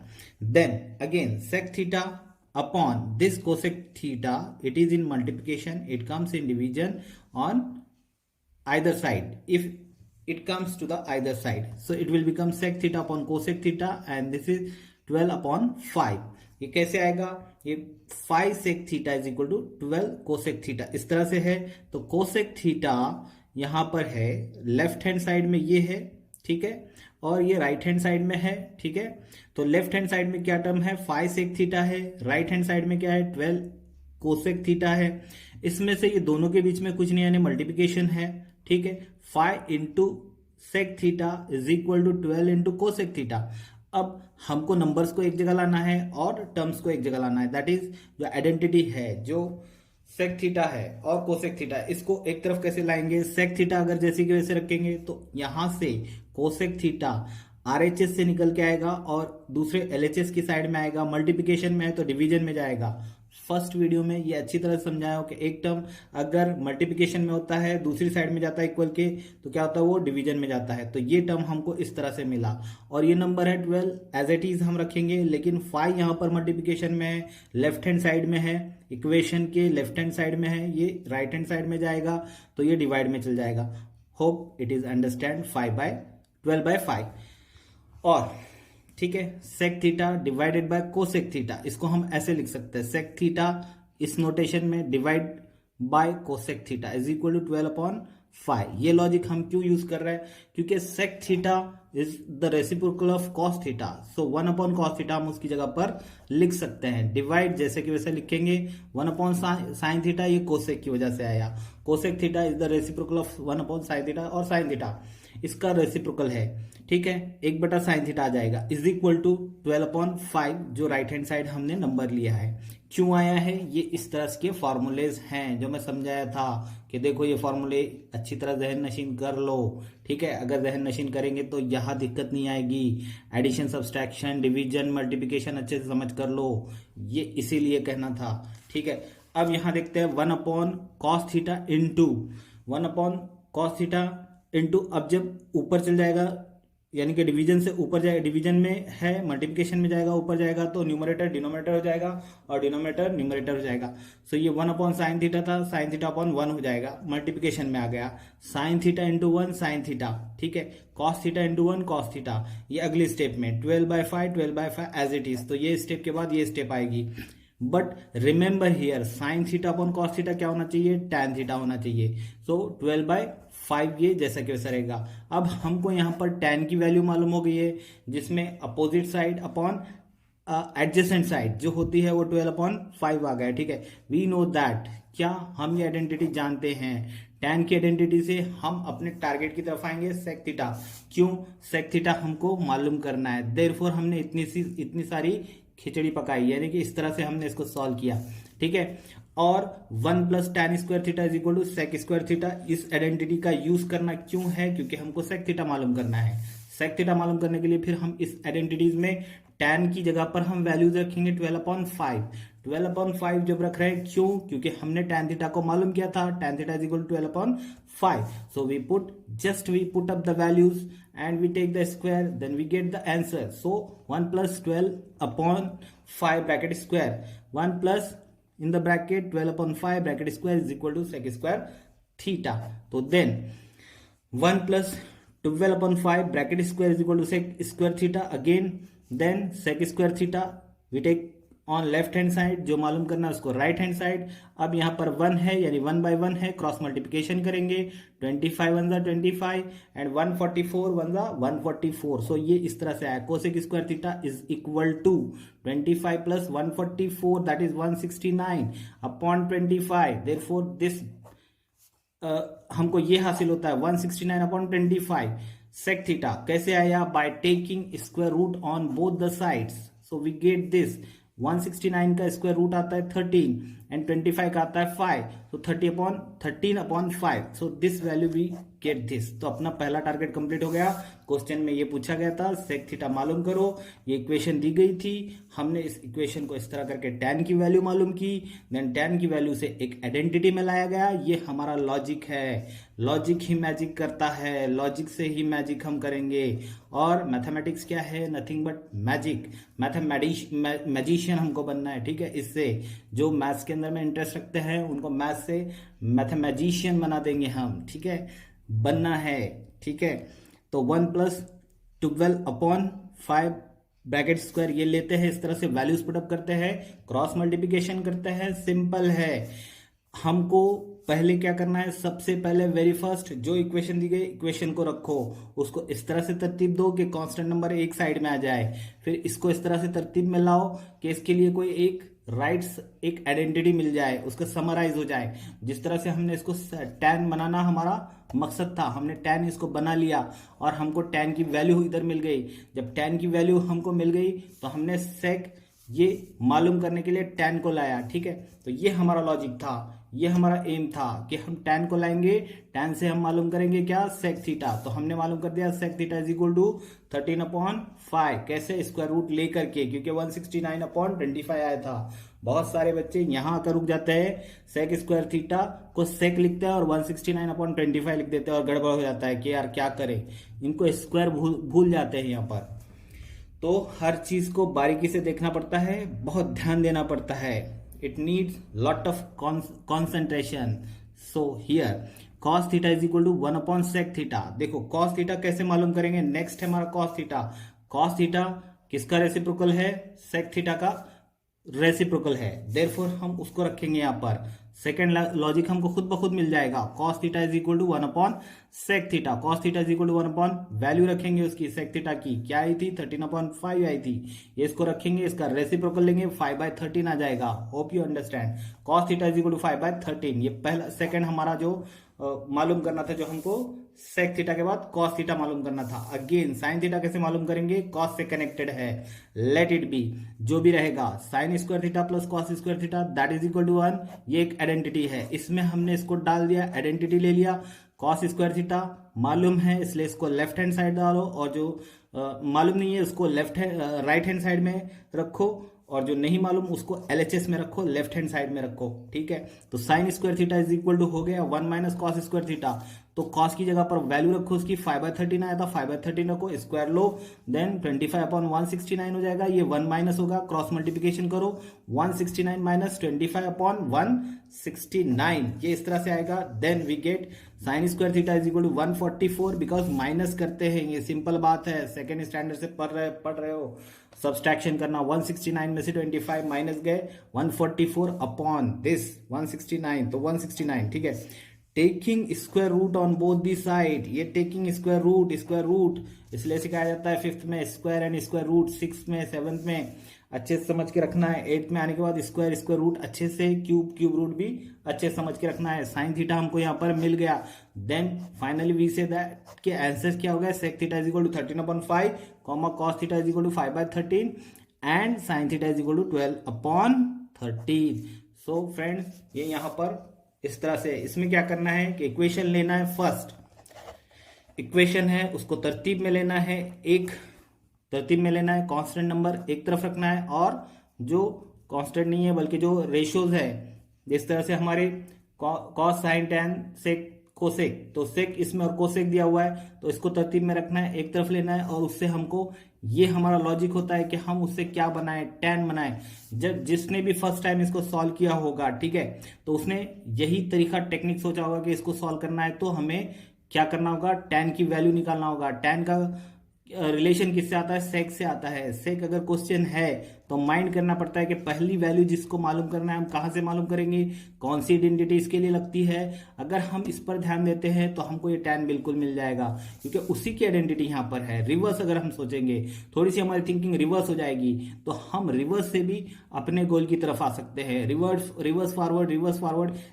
Speaker 1: Then again sec theta upon this cosec theta, it is in multiplication, it comes in division on either side. If it comes to the either side, so it will become sec theta upon cosec theta and this is 12/5. ये कैसे आएगा, ये phi sec theta is equal to 12 cosec theta इस तरह से है. तो cosec theta यहां पर है, लेफ्ट हैंड साइड में ये है, ठीक है, और ये राइट हैंड साइड में है. ठीक है, तो लेफ्ट हैंड साइड में क्या टर्म है, phi sec theta है, राइट हैंड साइड में क्या है, 12 cosec theta है. इसमें से ये दोनों के बीच में कुछ नहीं, यानी मल्टीप्लीकेशन है. ठीक है, phi into sec theta is equal to 12 into cosec theta. अब हमको नंबर्स को एक जगह लाना है और टर्म्स को एक जगह लाना है. दैट इज जो आइडेंटिटी है, जो सेक थीटा है और कोसेक थीटा, इसको एक तरफ कैसे लाएंगे. सेक थीटा अगर जैसे कि वैसे रखेंगे तो यहां से कोसेक थीटा आरएचएस से निकल के आएगा और दूसरे एलएचएस की साइड में आएगा. मल्टीप्लीकेशन में है तो डिवीजन में जाएगा. फर्स्ट वीडियो में ये अच्छी तरह समझाया हो कि एक टर्म अगर मल्टीप्लिकेशन में होता है, दूसरी साइड में जाता है इक्वल के, तो क्या होता है, वो डिवीजन में जाता है. तो ये टर्म हमको इस तरह से मिला और ये नंबर है 12, एज इट इज हम रखेंगे. लेकिन फाई यहां पर मल्टीप्लिकेशन में है, लेफ्ट हैंड साइड में है, इक्वेशन के लेफ्ट हैंड साइड में है, ये राइट हैंड साइड में जाएगा तो ये डिवाइड में चल जाएगा. Hope it is understand. 5/12/5. और ठीक है, sec theta divided by cosec theta, इसको हम ऐसे लिख सकते हैं, सेक थीटा इस नोटेशन में divide by cosec theta is equal to 12/5। ये लॉजिक हम क्यों यूज कर रहे हैं, क्योंकि sec theta is the reciprocal of cos theta, so 1/cos theta हम उसकी जगह पर लिख सकते हैं। डिवाइड जैसे कि वैसे लिखेंगे, 1/sin थीटा, ये कोसेक की वजह से आया। Cosec theta is the reciprocal of 1/sin theta, और साइन थीटा इसका रेसिप्रोकल है, ठीक है, 1/sin थीटा आ जाएगा इज इक्वल टू 12/5, जो राइट हैंड साइड हमने नंबर लिया है। क्यों आया है, ये इस तरह के फॉर्मूलेज हैं जो मैं समझाया था कि देखो ये फॉर्मूले अच्छी तरह जहन नशीन कर लो, ठीक है। अगर जहन नशीन करेंगे तो यहाँ दिक्कत नहीं आएगी। एडिशन, सब्सट्रैक्शन, डिवीजन, मल्टीप्लिकेशन अच्छे से समझ कर लो, ये इसीलिए कहना था, ठीक है। अब यहाँ देखते हैं 1/cos theta into 1/cos theta into, अब जब ऊपर चल जाएगा यानी कि डिवीजन से ऊपर जाएगा, डिवीजन में है, मल्टीप्लिकेशन में जाएगा, ऊपर जाएगा तो न्यूमरेटर डिनोमिनेटर हो जाएगा और डिनोमिनेटर न्यूमरेटर हो जाएगा। सो ये 1/sin थीटा था, sin थीटा अपॉन 1 हो जाएगा, मल्टीप्लिकेशन में आ गया। sin theta into 1 sin theta, ठीक है। cos theta into 1 cos theta, ये अगली स्टेप में 12/5 एज इट इज। तो ये स्टेप के बाद ये स्टेप आएगी। But remember here sine theta upon cos theta क्या होना चाहिए, tan थीटा होना चाहिए। सो 12/5 ये जैसा कि वैसा रहेगा। अब हमको यहाँ पर tan की वैल्यू मालूम हो गई है, जिसमें opposite side upon adjacent side जो होती है वो 12/5 आ गया, ठीक है। वी नो दैट, क्या हम ये आइडेंटिटी जानते हैं, tan की आइडेंटिटी से हम अपने टारगेट की तरफ आएंगे, सेक थीटा। क्यों, सेक थीटा हमको मालूम करना है, देयरफॉर हमने इतनी सारी खिचड़ी पकाई, यानी कि इस तरह से हमने इसको सॉल्व किया, ठीक है। और 1 + tan square theta is equal to sec square theta, इस आइडेंटिटी का यूज करना क्यों है, क्योंकि हमको सेक थीटा मालूम करना है। सेक थीटा मालूम करने के लिए फिर हम इस आइडेंटिटीज में tan की जगह पर हम वैल्यूज रखेंगे 12/5। 12/5 जब रख रहे हैं, क्यों, क्योंकि हमने tan थीटा को मालूम किया था, tan theta is equal to 12/5। So we put up the values and we take the square, then we get the answer. So 1 + 12/5 bracket square, 1 plus in the bracket 12/5 bracket square is equal to sec square theta. So then 1 plus 12/5 bracket square is equal to sec square theta again, then sec square theta we take on left hand side, जो मालूम करना है उसको right hand side. अब यहाँ पर 1 है यानी 1/1 है, क्रॉस मल्टीप्लिकेशन करेंगे, 25 1 25 एंड 144 1 144। सो ये इस तरह से आया, cosec square theta is equal to 25 + 144 that is 169 upon 25। Therefore this हमको ये हासिल होता है 169 अपॉन 25 सेक थीटा। कैसे आया, by taking square root on both the sides. So we get this 169 का स्क्वायर रूट आता है 13 एंड 25 का आता है 5, तो 13/5। So this value we get this. तो अपना पहला टारगेट कंप्लीट हो गया। क्वेश्चन में ये पूछा गया था सेक थीटा मालूम करो, ये इक्वेशन दी गई थी, हमने इस इक्वेशन को इस तरह करके tan की वैल्यू मालूम की, देन tan की वैल्यू से एक आइडेंटिटी में लाया गया। ये हमारा लॉजिक है, लॉजिक ही मैजिक करता है, लॉजिक से ही मैजिक हम करेंगे। और मैथमेटिक्स क्या है, नथिंग बट मैजिक, मैजिशियन हमको बनना है, ठीक है। इससे जो मैथ्स के अंदर में इंटरेस्ट रखते हैं उनको मैथ्स से मैथमेजिशियन बना देंगे हम, ठीक है, बनना है, ठीक है। तो 1 + 12/5 ब्रैकेट स्क्वायर ये लेते हैं, इस तरह से वैल्यूज पुटअप करते हैं, क्रॉस मल्टीप्लिकेशन करते हैं, सिंपल है। हमको पहले क्या करना है, सबसे पहले वेरी फर्स्ट जो इक्वेशन दी गई इक्वेशन को रखो, उसको इस तरह से तरतीब दो कि कांस्टेंट नंबर एक साइड में आ जाए, फिर इसको इस तरह से तरतीब में लाओ कि इसके लिए कोई एक राइट्स एक आइडेंटिटी मिल जाए, उसका समराइज हो जाए। जिस तरह से हमने इसको tan बनाना हमारा मकसद था, हमने tan इसको बना लिया और हमको tan की वैल्यू इधर मिल गई। जब tan की वैल्यू हमको मिल गई तो हमने sec ये मालूम करने के लिए tan को लाया, ठीक है। तो ये हमारा लॉजिक था, ये हमारा एम था कि हम tan को लाएंगे, tan से हम मालूम करेंगे क्या, sec थीटा। तो हमने मालूम कर दिया sec theta is equal to 13/5। कैसे, स्क्वायर रूट लेकर के, क्योंकि 169/25 आया था। बहुत सारे बच्चे यहां आकर रुक जाते हैं, sec स्क्वायर थीटा को sec लिखते हैं और 169/25 लिख देते हैं और गड़बड़ हो जाता है कि यार क्या करें, इनको स्क्वायर भूल जाते हैं यहाँ पर। तो हर चीज को बारीकी से देखना पड़ता है, बहुत ध्यान देना पड़ता है। It needs lot of concentration. So here cos theta is equal to 1/sec theta. देखो cos थीटा कैसे मालूम करेंगे, नेक्स्ट है हमारा cos थीटा। cos थीटा किसका रेसिप्रोकल है, sec थीटा का रेसिप्रोकल है, देयरफॉर हम उसको रखेंगे यहाँ पर। सेकेंड लॉजिक हमको खुद ब खुद मिल जाएगा, cos theta is equal to 1 upon sec theta. Cos theta is equal to 1 upon value रखेंगे उसकी सेक थीटा की, क्या आई थी 13 अपॉन 5 आई थी। ये इसको रखेंगे, इसका रेसिप्रोकल लेंगे, 5/13 आ जाएगा। Hope you understand. Cos theta is equal to 5/13, ये पहला सेकेंड हमारा जो मालूम करना था, जो हमको सेक थीटा के बाद कॉस थीटा मालूम करना था। अगेन साइन थीटा कैसे मालूम करेंगे, कॉस से कनेक्टेड है, लेट इट बी, जो भी रहेगा sine square theta plus cos square theta that is equal to 1। ये एक आइडेंटिटी है, इसमें हमने इसको डाल दिया, आइडेंटिटी ले लिया। कॉस स्क्वायर थीटा मालूम है, इसलिए इसको लेफ्ट हैंड साइड डालो, और जो मालूम नहीं है उसको राइट हैंड साइड में रखो, और जो नहीं मालूम उसको LHS में रखो, लेफ्ट हैंड साइड में रखो। ठीक है, तो sine square theta is equal to हो गया 1 माइनस कॉस स्क्वायर थीटा। तो कॉस की जगह पर वैल्यू रखो उसकी, 5/13 आया था, 5/13 रखो, स्क्वायर लो, देन 25 अपॉन 169 हो जाएगा। ये 1 माइनस होगा, क्रॉस मल्टीप्लीकेशन करो, 169 माइनस 25 अपॉन 169, ये इस तरह से आएगा। Then we get sine square theta is equal to 144, because minus करते हैं, ये सिंपल बात है, सेकेंड स्टैंडर्ड से पढ़ रहे हो, सब्सट्रैक्शन करना। 169 में से 25 माइनस गए, 144 अपॉन दिस 169, तो 169। ठीक है, taking square root on both the sides, ये टेकिंग स्क्वायर रूट इसलिए सिखाया जाता है 5th में square and square root, 6th में 7th में अच्छे से समझ के रखना है, 8th में आने के बाद स्क्वायर रूट अच्छे से, क्यूब रूट भी अच्छे से समझ के रखना है। साइन थीटा हमको यहाँ पर मिल गया, then finally we say that के आंसर क्या हो गया, sec theta is equal to 13/5, cos theta is equal to 5/13 and sine theta is equal to 12/13। So friends, ये यहाँ पर इस तरह से, इसमें क्या करना है कि इक्वेशन लेना है, फर्स्ट इक्वेशन है उसको तरतीब में लेना है, एक तरतीब में लेना है, कांस्टेंट नंबर एक तरफ रखना है, और जो कांस्टेंट नहीं है बल्कि जो रेशियोज है, जिस तरह से हमारे cos sine tan sec cosec, तो सेक इसमें और कोसेक दिया हुआ है, तो इसको तरतीब में रखना है, एक तरफ लेना है, और उससे हमको, ये हमारा लॉजिक होता है कि हम उससे क्या बनाए, टैन बनाए। जब जिसने भी फर्स्ट टाइम इसको सॉल्व किया होगा, ठीक है, तो उसने यही तरीका टेक्निक सोचा होगा कि इसको सॉल्व करना है, तो हमें क्या करना होगा, टैन की वैल्यू निकालना होगा। टैन का रिलेशन किससे आता है, सेक से आता है। सेक अगर क्वेश्चन है तो माइंड करना पड़ता है कि पहली वैल्यू जिसको मालूम करना है, हम कहां से मालूम करेंगे, कौन सी आइडेंटिटी इसके लिए लगती है। अगर हम इस पर ध्यान देते हैं तो हमको ये टैन बिल्कुल मिल जाएगा, क्योंकि उसी की आइडेंटिटी यहां पर है। रिवर्स अगर हम सोचेंगे, थोड़ी सी हमारी थिंकिंग रिवर्स हो जाएगी, तो हम रिवर्स से भी अपने गोल की तरफ आ सकते हैं। रिवर्स फॉरवर्ड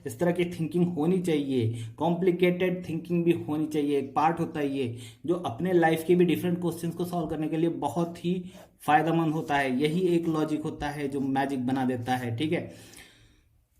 Speaker 1: इस तरह की थिंकिंग होनी चाहिए, कॉम्प्लिकेटेड थिंकिंग भी होनी चाहिए, एक पार्ट होता है ये, जो अपने लाइफ के भी डिफरेंट क्वेश्चंस को सॉल्व करने के लिए बहुत ही फायदेमंद होता है। यही एक लॉजिक होता है जो मैजिक बना देता है। ठीक है,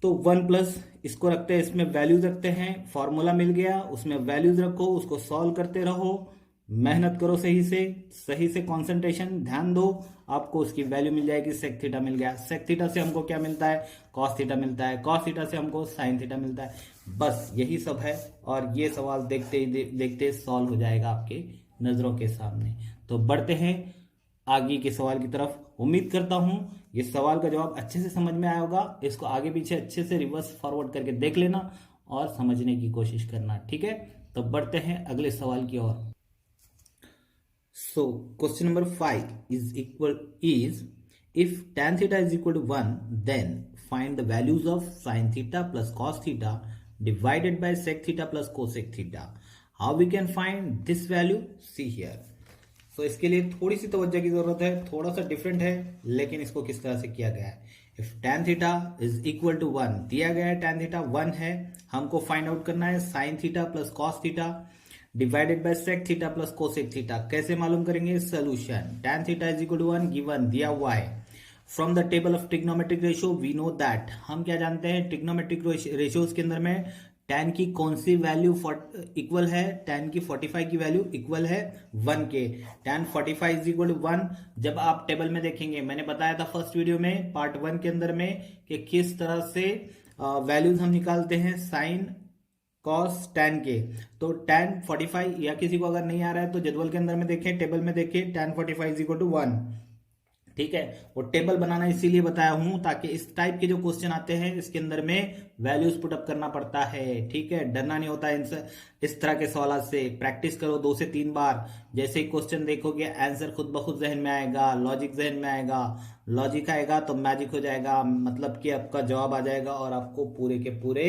Speaker 1: तो 1+ इसको रखते हैं, इसमें वैल्यूज रखते हैं, फॉर्मूला मिल गया, उसमें वैल्यूज रखो, उसको सॉल्व करते रहो, मेहनत करो, सही से कंसंट्रेशन, ध्यान दो, आपको उसकी वैल्यू मिल जाएगी। सेक थीटा मिल गया, सेक थीटा से हमको क्या मिलता है, कॉस थीटा मिलता है, कॉस थीटा से हमको साइन थीटा मिलता है। बस यही सब है, और ये सवाल देखते सॉल्व हो जाएगा आपके नजरों के सामने। तो बढ़ते हैं आगे के सवाल की तरफ। उम्मीद करता हूं ये सवाल का जवाब अच्छे से समझ में आया होगा। इसको आगे पीछे अच्छे से रिवर्स फॉरवर्ड करके देख लेना और समझने की कोशिश करना। ठीक है, तो बढ़ते हैं अगले सवाल की ओर। So question number 5 is if tan theta is equal to 1, then find the values of sin theta plus cos theta divided by sec theta plus cosec theta. How we can find this value? See here. तो इसके लिए थोड़ी सी तवज्जो की जरूरत है, थोड़ा सा डिफरेंट है, लेकिन इसको किस तरह से किया गया है। If tan theta is equal to 1 दिया गया है, tan थीटा 1 है, हमको फाइंड आउट करना है sin theta plus cos theta divided by sec theta plus cosec theta. कैसे मालूम करेंगे, solution. tan theta is equal to 1 given दिया हुआ है। From the table of trigonometric ratio we know that, हम क्या जानते हैं, ट्रिग्नोमेट्रिक रेशियोज के अंदर में tan की कौन सी वैल्यू इक्वल है, tan की 45 की वैल्यू इक्वल है 1 के। tan 45 इज इक्वल टू 1 जब आप टेबल में देखेंगे, मैंने बताया था फर्स्ट वीडियो में पार्ट 1 के अंदर में कि किस तरह से वैल्यूज हम निकालते हैं साइन कॉस tan के। तो tan 45, या किसी को अगर नहीं आ रहा है तो जदवल के अंदर में देखें, टेबल में देखें, tan 45 इज इक्वल टू 1। ठीक है। वो टेबल बनाना इसीलिए बताया हूं ताकि इस टाइप के जो क्वेश्चन आते हैं इसके अंदर में वैल्यूज पुटअप करना पड़ता है, ठीक है। डरना नहीं होता इस तरह के सवाल से। प्रैक्टिस करो 2 से 3 बार, जैसे ही क्वेश्चन देखोगे आंसर खुद ब खुद जहन में आएगा, लॉजिक जहन में आएगा, लॉजिक आएगा तो मैजिक हो जाएगा, मतलब कि आपका जवाब आ जाएगा और आपको पूरे के पूरे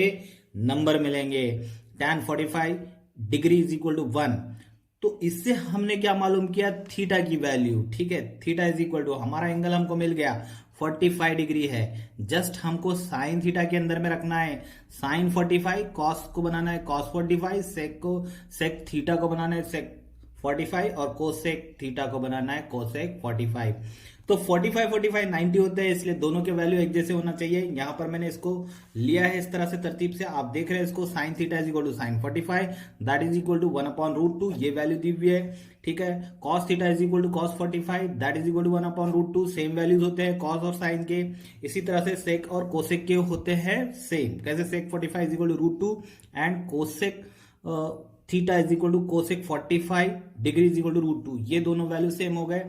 Speaker 1: नंबर मिलेंगे। tan 45 degree is equal to 1, तो इससे हमने क्या मालूम किया, थीटा की वैल्यू, ठीक है। थीटा इज इक्वल टू, हमारा एंगल हमको मिल गया 45 डिग्री है, जस्ट हमको साइन थीटा के अंदर में रखना है। साइन 45, कॉस को बनाना है कॉस 45, सेक थीटा को बनाना है सेक 45 और कोसेक थीटा को बनाना है कोसेक 45। तो 45 90 होते हैं, इसलिए दोनों के वैल्यू एक जैसे होना चाहिए। यहां पर मैंने इसको लिया है इस तरह से तरतीब से, आप देख रहे हैं इसको, sine theta is equal to sine 45 that is equal to 1/√2, ये वैल्यू दी हुई है, ठीक है। Cos theta is equal to cos 45 that is equal to 1/√2, same values होते हैं कॉस और साइन के। इसी तरह से सेक और कोसेक के होते हैं सेम, कैसे sec 45 is equal to √2 and cosec theta is equal to cosec 45 degree is equal to √2, ये दोनों वैल्यू सेम हो गए।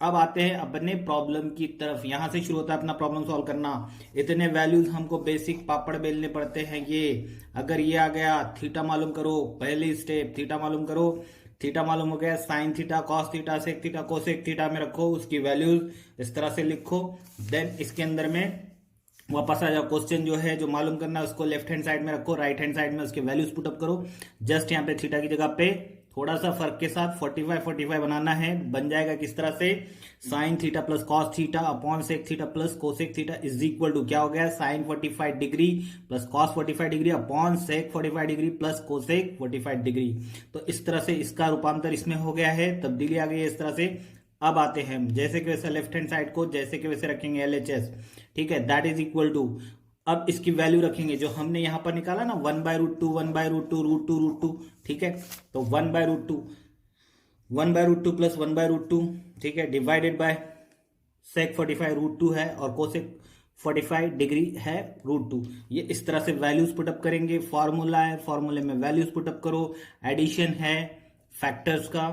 Speaker 1: अब आते हैं अपने प्रॉब्लम की तरफ, यहां से शुरू होता है अपना प्रॉब्लम सॉल्व करना। इतने वैल्यूज हमको बेसिक पापड़ बेलने पड़ते हैं। ये अगर ये आ गया, थीटा मालूम करो, पहली स्टेप थीटा मालूम करो, थीटा मालूम हो गया, sine theta cos theta sec theta cosec theta में रखो, उसकी वैल्यूज इस तरह से लिखो। देन इसके अंदर में वापस आ जाओ, क्वेश्चन जो है जो मालूम करना है उसको लेफ्ट हैंड साइड में रखो, राइट हैंड साइड में उसके वैल्यूज पुटअप करो। जस्ट यहाँ पे थीटा की जगह पे थोड़ा सा फर्क के साथ 45 बनाना है, बन जाएगा किस तरह से, sine theta plus cos theta upon sec theta plus cosec theta is equal to क्या हो गया, sine 45 degree plus cos 45 degree upon sec 45 degree plus cosec 45 degree. तो इस तरह से इसका रूपांतर इसमें हो गया है, तब्दीली आ गई है इस तरह से। अब आते हैं जैसे कि वैसे लेफ्ट हैंड साइड को जैसे कि वैसे रखेंगे LHS, ठीक है, दैट इज इक्वल टू, अब इसकी वैल्यू रखेंगे जो हमने यहां पर निकाला ना 1/√2 1/√2 √2, ठीक है। तो 1/√2 प्लस 1/√2, ठीक है, डिवाइडेड बाय सेक 45 √2 है और कोसेक 45 डिग्री है √2। ये इस तरह से वैल्यूज पुटअप करेंगे, फॉर्मूला है, फॉर्मूले में वैल्यूज पुटअप करो, एडिशन है फैक्टर्स का,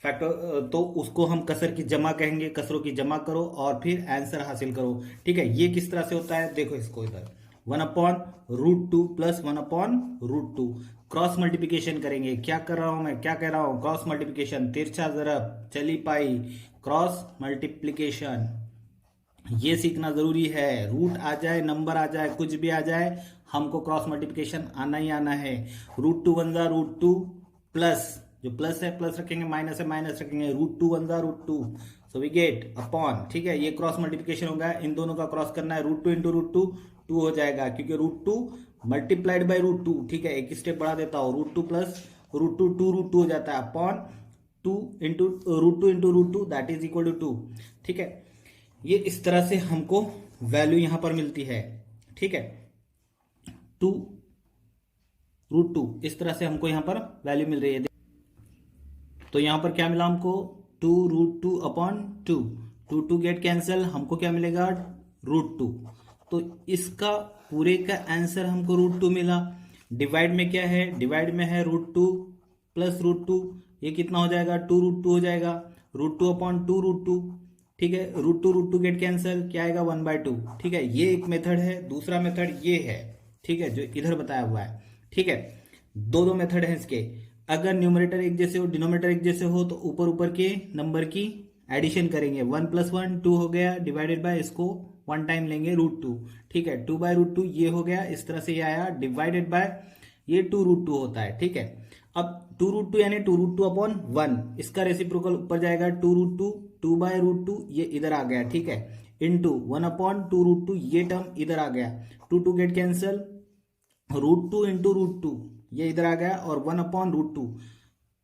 Speaker 1: फैक्टर तो उसको हम कसर की जमा कहेंगे, कसरों की जमा करो और फिर आंसर हासिल करो, ठीक है। ये किस तरह से होता है, देखो इसको इधर 1/√2 प्लस 1/√2 क्रॉस मल्टीप्लीकेशन करेंगे। क्या कर रहा हूं मैं, क्या कह रहा हूं, क्रॉस मल्टीप्लीकेशन, तिरछा जरब, चली पाई, क्रॉस मल्टीप्लीकेशन, ये सीखना जरूरी है। रूट आ जाए, नंबर आ जाए, कुछ भी आ जाए, हमको क्रॉस मल्टीप्लीकेशन आना ही आना है। √2 1 जा √2 प्लस, जो प्लस है प्लस रखेंगे, माइनस है माइनस रखेंगे, √2 1 जा √2, सो वी गेट अपॉन, ठीक है। ये क्रॉस मल्टीप्लीकेशन होगा, इन दोनों का क्रॉस करना है, √2 इंटू √2 2 हो जाएगा, क्योंकि √2 मल्टीप्लाइड बाई √2, ठीक है। एक स्टेप बढ़ा देता हूं, √2 प्लस √2 2 हो जाता है upon 2 into √2 that is equal to 2, ठीक है। ये इस तरह से हमको वैल्यू यहां पर मिलती है, ठीक है। 2 √2 इस तरह से हमको यहां पर वैल्यू मिल रही है। तो यहां पर क्या मिला हमको, 2 √2 अपॉन 2, 2 गेट कैंसिल, हमको क्या मिलेगा √2। तो इसका पूरे का आंसर हमको √2 मिला। डिवाइड में क्या है, डिवाइड में है √2 प्लस √2, ये कितना हो जाएगा 2 √2 हो जाएगा, √2 अपॉन 2 √2, ठीक है। √2 गेट कैंसिल, क्या आएगा 1/2, ठीक है। ये एक मेथड है। दूसरा मेथड ये है, ठीक है, जो इधर बताया हुआ है, ठीक है। दो मेथड है इसके। अगर न्यूमरेटर एक जैसे हो, डिनोमिनेटर एक जैसे हो, तो ऊपर ऊपर के नंबर की एडिशन करेंगे, 1 + 1 2 हो गया, डिवाइडेड बाय इसको 1 टाइम लेंगे √2, ठीक है, 2/√2 ये हो गया, इस तरह से ये आया, डिवाइडेड बाय ये 2 √2 होता है, ठीक है। अब 2 √2 यानी 2 √2 अपॉन 1, इसका रेसिप्रोकल ऊपर जाएगा 2 √2, 2/√2 ये इधर आ गया, ठीक है, इंटू 1/2 √2 ये टर्म इधर आ गया, 2 गेट कैंसिल, √2 इंटू √2 ये इधर आ गया और 1/√2,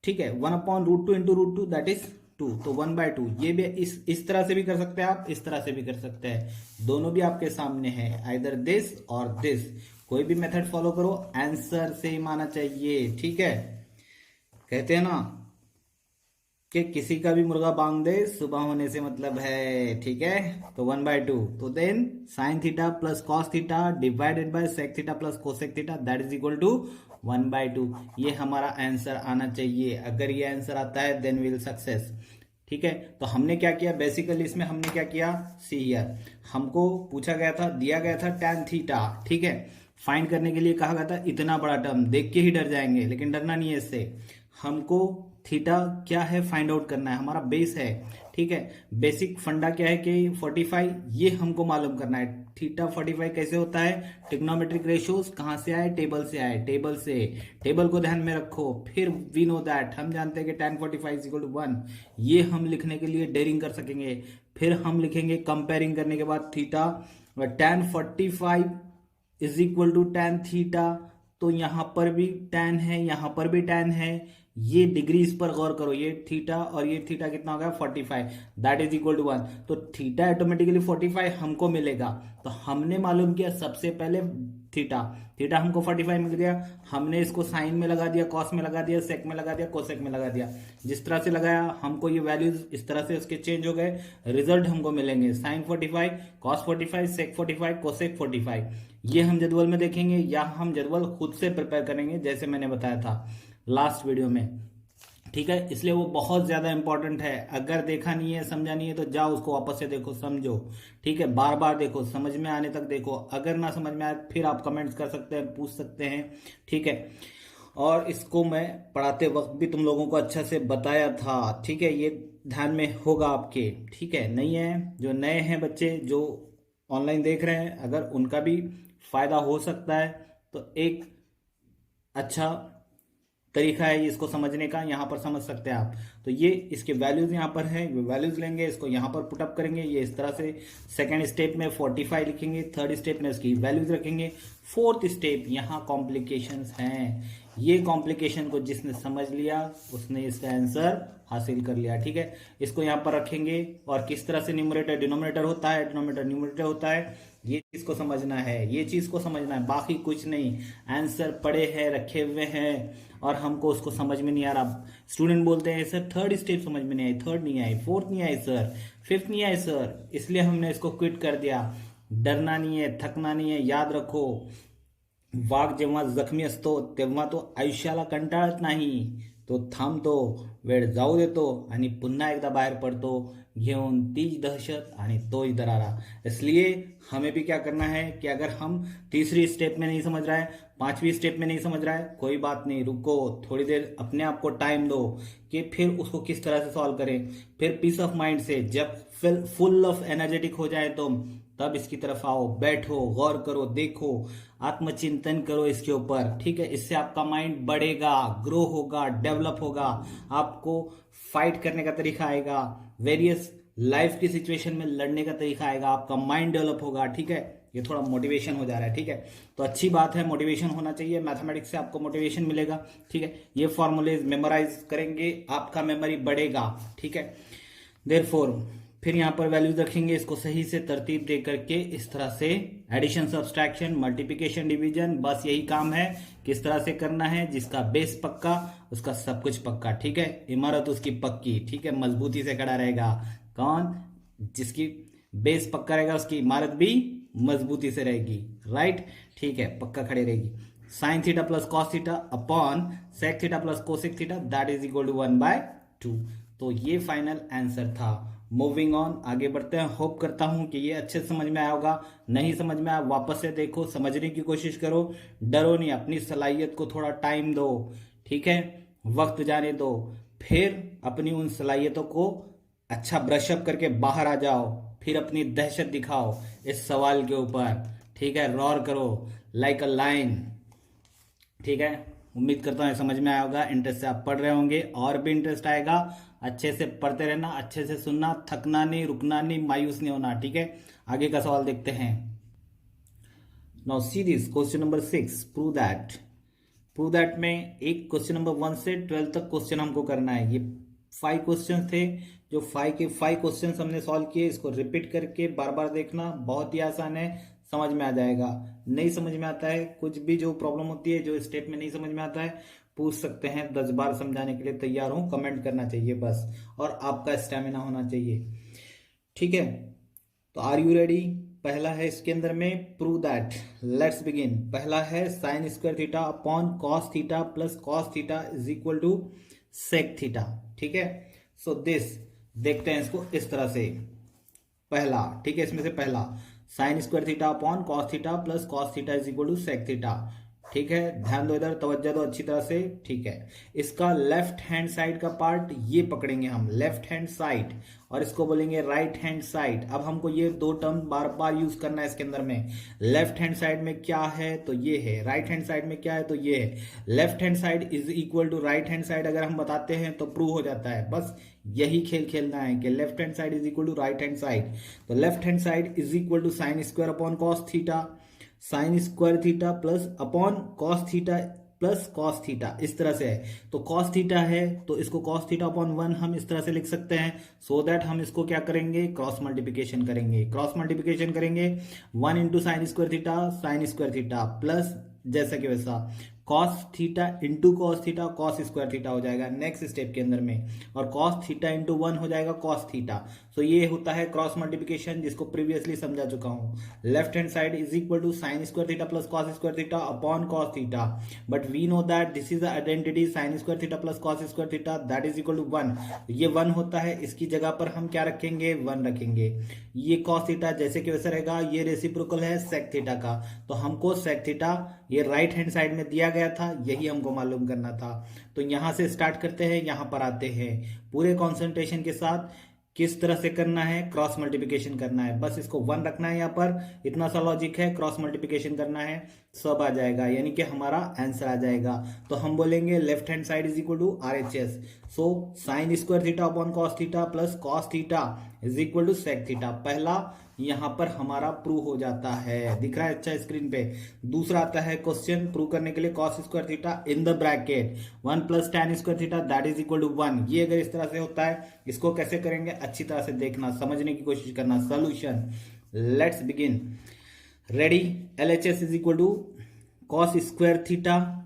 Speaker 1: ठीक है, 1/√2 इंटू √2 दैट इज 2, तो 1/2। ये भी इस तरह से भी कर सकते हैं आप, इस तरह से भी कर सकते हैं, दोनों भी आपके सामने है, आइदर दिस और दिस, कोई भी मेथड फॉलो करो, आंसर सेम आना चाहिए, ठीक है। कहते हैं ना कि किसी का भी मुर्गा बांग दे, सुबह होने से मतलब है, ठीक है। तो 1/2, तो then sine theta plus cos theta divided by sec theta plus cosec theta that is equal to 1/2। ये हमारा आंसर आना चाहिए। अगर ये आंसर आता है देन विल सक्सेस। ठीक है। तो हमने क्या किया बेसिकली इसमें, हमने क्या किया, सी हियर, हमको पूछा गया था, दिया गया था tan थीटा, ठीक है। फाइंड करने के लिए कहा गया था इतना बड़ा टर्म, देख के ही डर जाएंगे लेकिन डरना नहीं है इससे। हमको थीटा क्या है फाइंड आउट करना है, हमारा बेस है, ठीक है। बेसिक फंडा क्या है कि 45, ये हमको मालूम करना है। थीटा 45 कैसे होता है, ट्रिग्नोमेट्रिक रेशियोज कहां से आए, टेबल से आए, टेबल से, टेबल को ध्यान में रखो। फिर वी नो दैट, हम जानते हैं कि tan 45 इक्वल टू 1, ये हम लिखने के लिए डेयरिंग कर सकेंगे। फिर हम लिखेंगे कंपेयरिंग करने के बाद theta, tan 45 is equal to tan theta, तो यहां पर भी tan है, यहां पर भी tan है। ये डिग्रीज पर गौर करो, ये थीटा और ये थीटा कितना हो गया 45, दैट इज इक्वल टू 1। तो थीटा ऑटोमेटिकली 45 हमको मिलेगा। तो हमने मालूम किया सबसे पहले थीटा, थीटा हमको 45 मिल गया, हमने इसको साइन में लगा दिया, कॉस में लगा दिया, सेक में लगा दिया, कोसेक में लगा दिया। जिस तरह से लगाया हमको ये वैल्यूज इस तरह से उसके चेंज हो गए, रिजल्ट हमको मिलेंगे साइन 45, कॉस 45, सेक 45, कोसेक 45। ये हम जदवल में देखेंगे या हम जदवल खुद से प्रिपेयर करेंगे जैसे मैंने बताया था लास्ट वीडियो में, ठीक है। इसलिए वो बहुत ज्यादा इंपॉर्टेंट है। अगर देखा नहीं है, समझा नहीं है, तो जाओ उसको वापस से देखो, समझो, ठीक है। बार बार देखो, समझ में आने तक देखो। अगर ना समझ में आए फिर आप कमेंट्स कर सकते हैं, पूछ सकते हैं, ठीक है। और इसको मैं पढ़ाते वक्त भी तुम लोगों को अच्छा से बताया था, ठीक है। ये ध्यान में होगा आपके, ठीक है। नहीं है, जो नए हैं बच्चे जो ऑनलाइन देख रहे हैं, अगर उनका भी फायदा हो सकता है तो एक अच्छा तरीका है इसको समझने का, यहां पर समझ सकते हैं आप। तो ये इसके वैल्यूज यहां पर है, वैल्यूज लेंगे, इसको यहां पर पुटअप करेंगे, ये इस तरह से। सेकंड स्टेप में 45 लिखेंगे, थर्ड स्टेप में इसकी वैल्यूज रखेंगे, फोर्थ स्टेप यहां कॉम्प्लिकेशंस हैं। ये कॉम्प्लिकेशन को जिसने समझ लिया उसने इसका आंसर हासिल कर लिया, ठीक है। इसको यहां पर रखेंगे और किस तरह से न्यूमरेटर डिनोमिनेटर होता है, डिनोमिनेटर न्यूमरेटर होता है, ये चीज को समझना है, ये चीज को समझना है, बाकी कुछ नहीं। आंसर पड़े हैं, रखे हुए हैं और हमको उसको समझ में नहीं आ रहा। स्टूडेंट बोलते हैं सर थर्ड स्टेप समझ में नहीं आई, थर्ड नहीं आई, फोर्थ नहीं आई सर, फिफ्थ नहीं आई सर, इसलिए हमने इसको क्विट कर दिया। डरना नहीं है, थकना नहीं है, याद रखो, वाघ जेव्हा जखमी असतो तेव्हा तो आयुष्याला कंटाळत नाही, तो थांबतो, वेळ जाऊ देतो आणि पुन्हा एकदा बाहेर पडतो, घेऊन तीच दहशत आणि तोच दरारा। इसलिए हमें भी क्या करना है कि अगर हम तीसरी स्टेप में नहीं समझ रहा है, पांचवी स्टेप में नहीं समझ रहा है, कोई बात नहीं, रुको थोड़ी देर, अपने आप को टाइम दो कि फिर उसको किस तरह से सॉल्व करें। फिर पीस ऑफ माइंड से जब फुल ऑफ एनर्जेटिक हो जाए तो तब इसकी तरफ आओ, बैठो, गौर करो, देखो, आत्मचिंतन करो इसके ऊपर, ठीक है। इससे आपका माइंड बढ़ेगा, ग्रो होगा, डेवलप होगा, आपको फाइट करने का तरीका आएगा, वेरियस लाइफ की सिचुएशन में लड़ने का तरीका आएगा, आपका माइंड डेवलप होगा, ठीक है। ये थोड़ा मोटिवेशन हो जा रहा है, ठीक है। तो अच्छी बात है, मोटिवेशन होना चाहिए, मैथमेटिक्स से आपको मोटिवेशन मिलेगा, ठीक है। ये फॉर्मूलेज मेमोराइज करेंगे, आपका मेमोरी बढ़ेगा, ठीक है। देयरफॉर फिर यहां पर वैल्यूज रखेंगे, इसको सही से तरतीब दे करके इस तरह से एडिशन, सब्सट्रैक्शन, मल्टीप्लिकेशन, डिवीजन, बस यही काम है। किस तरह से करना है, जिसका बेस पक्का उसका सब कुछ पक्का, ठीक है। इमारत उसकी पक्की, ठीक है, मजबूती से खड़ा रहेगा। कौन, जिसकी बेस पक्का रहेगा उसकी इमारत भी मजबूती से रहेगी, राइट, ठीक है, पक्का खड़े रहेगी। Sine theta plus cos theta upon sec theta plus cosec theta that is equal to 1/2। तो ये फाइनल आंसर था। मूविंग ऑन, आगे बढ़ते हैं। होप करता हूं कि ये अच्छे से समझ में आया होगा। नहीं समझ में आया वापस से देखो, समझने की कोशिश करो, डरो नहीं, अपनी सलाहियत को थोड़ा टाइम दो, ठीक है, वक्त जाने दो, फिर अपनी उन सलाहियतों को अच्छा ब्रशअप करके बाहर आ जाओ, फिर अपनी दहशत दिखाओ इस सवाल के ऊपर, ठीक है। रोर करो लाइक अ लाइन, ठीक है। उम्मीद करता हूँ समझ में आया होगा, इंटरेस्ट से आप पढ़ रहे होंगे, और भी इंटरेस्ट आएगा। अच्छे से पढ़ते रहना, अच्छे से सुनना, थकना नहीं, रुकना नहीं, मायूस नहीं होना, ठीक है। आगे का सवाल देखते हैं। Now see this question number 6, prove that में एक क्वेश्चन नंबर 1 से 12 तक क्वेश्चन हमको करना है। ये 5 क्वेश्चन थे, जो 5 के 5 क्वेश्चन हमने सॉल्व किए। इसको रिपीट करके बार बार देखना, बहुत ही आसान है, समझ में आ जाएगा। नहीं समझ में आता है, कुछ भी जो प्रॉब्लम होती है, जो स्टेप में नहीं समझ में आता है, पूछ सकते हैं, 10 बार समझाने के लिए तैयार हूं, कमेंट करना चाहिए बस, और आपका स्टैमिना होना चाहिए, ठीक है। तो आर यू रेडी? पहला है इसके अंदर में प्रूव दैट, लेट्स बिगिन। पहला है sine square theta upon cos theta plus cos theta is equal to sec theta, ठीक है। सो दिस देखते हैं इसको इस तरह से। पहला, ठीक है, इसमें से पहला sine square theta upon cos theta plus cos theta is equal to sec theta. ठीक है, ध्यान दो इधर, तवज्जो दो अच्छी तरह से। ठीक है, इसका लेफ्ट हैंड साइड का पार्ट ये पकड़ेंगे हम, लेफ्ट हैंड साइड, और इसको बोलेंगे राइट हैंड साइड। अब हमको ये दो टर्म बार बार यूज करना है इसके अंदर में। लेफ्ट हैंड साइड में क्या है तो ये है, राइट हैंड साइड में क्या है तो ये है। Left hand side is equal to right hand side अगर हम बताते हैं तो प्रूव हो जाता है। बस यही खेल खेलना है कि left hand side is equal to right hand side. तो left hand side is equal to sine square upon cos theta, sine square theta plus upon cos theta plus cos theta, इस तरह से है। तो कॉस थीटा है तो इसको cos theta upon 1 हम इस तरह से लिख सकते हैं। सो दैट हम इसको क्या करेंगे, क्रॉस मल्टीप्लिकेशन करेंगे। क्रॉस मल्टीप्लिकेशन करेंगे 1 into sine square theta plus जैसा कि वैसा cos theta into cos theta, cos square theta हो जाएगा नेक्स्ट स्टेप के अंदर में, और कॉस थीटा इंटू 1 हो जाएगा कॉस थीटा। सो ये होता है क्रॉस मल्टीप्लिकेशन, जिसको प्रीवियसली समझा चुका हूं। Left hand side is equal to sine square theta plus cos square theta upon cos theta, but we know that this is the identity sine square theta plus cos square theta that is equal to 1। ये 1 होता है, इसकी जगह पर हम क्या रखेंगे, 1 रखेंगे। ये कॉस थीटा जैसे कि वैसे रहेगा, ये रेसिप्रोकल है सेक थीटा का, तो हमको सेक थीटा ये राइट हैंड साइड में दिया गया था, यही हमको मालूम करना था। तो यहां से स्टार्ट करते हैं, यहां पर आते हैं, पूरे कॉन्सेंट्रेशन के साथ किस तरह से करना है, क्रॉस मल्टीप्लिकेशन करना है। बस इसको 1 रखना है यहाँ पर, इतना सा लॉजिक है। क्रॉस मल्टीप्लिकेशन करना है, सब आ जाएगा, यानी कि हमारा आंसर आ जाएगा। तो हम बोलेंगे left hand side is equal to RHS। So sine square theta upon cos theta plus cos theta is equal to sec theta. पहला यहां पर हमारा प्रूव हो जाता है, दिख रहा है अच्छा स्क्रीन पे। दूसरा आता है क्वेश्चन प्रूव करने के लिए, cos square theta in the bracket 1 plus tan square theta that is equal to 1। ये अगर इस तरह से होता है, इसको कैसे करेंगे अच्छी तरह से देखना, समझने की कोशिश करना। Solution, let's begin. Ready, LHS is equal to cos square theta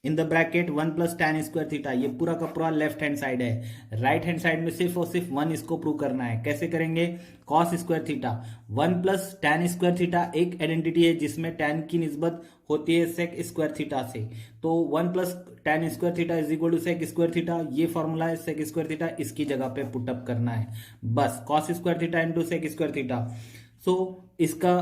Speaker 1: in the bracket 1 plus tan square theta. ये पूरा का पूरा लेफ्ट हैंड साइड है। राइट हैंड साइड में सिर्फ और सिर्फ 1 इसको प्रूव करना है। कैसे करेंगे, cos square theta 1 plus tan square theta एक आइडेंटिटी है जिसमें टैन की निस्बत होती है सेक स्क्वायर थीटा से। तो 1 plus tan square theta is equal to sec square theta, ये फॉर्मूला है। सेक स्क्वायर थीटा इसकी जगह पे पुटअप करना है, बस cos square theta into sec square theta. So इसका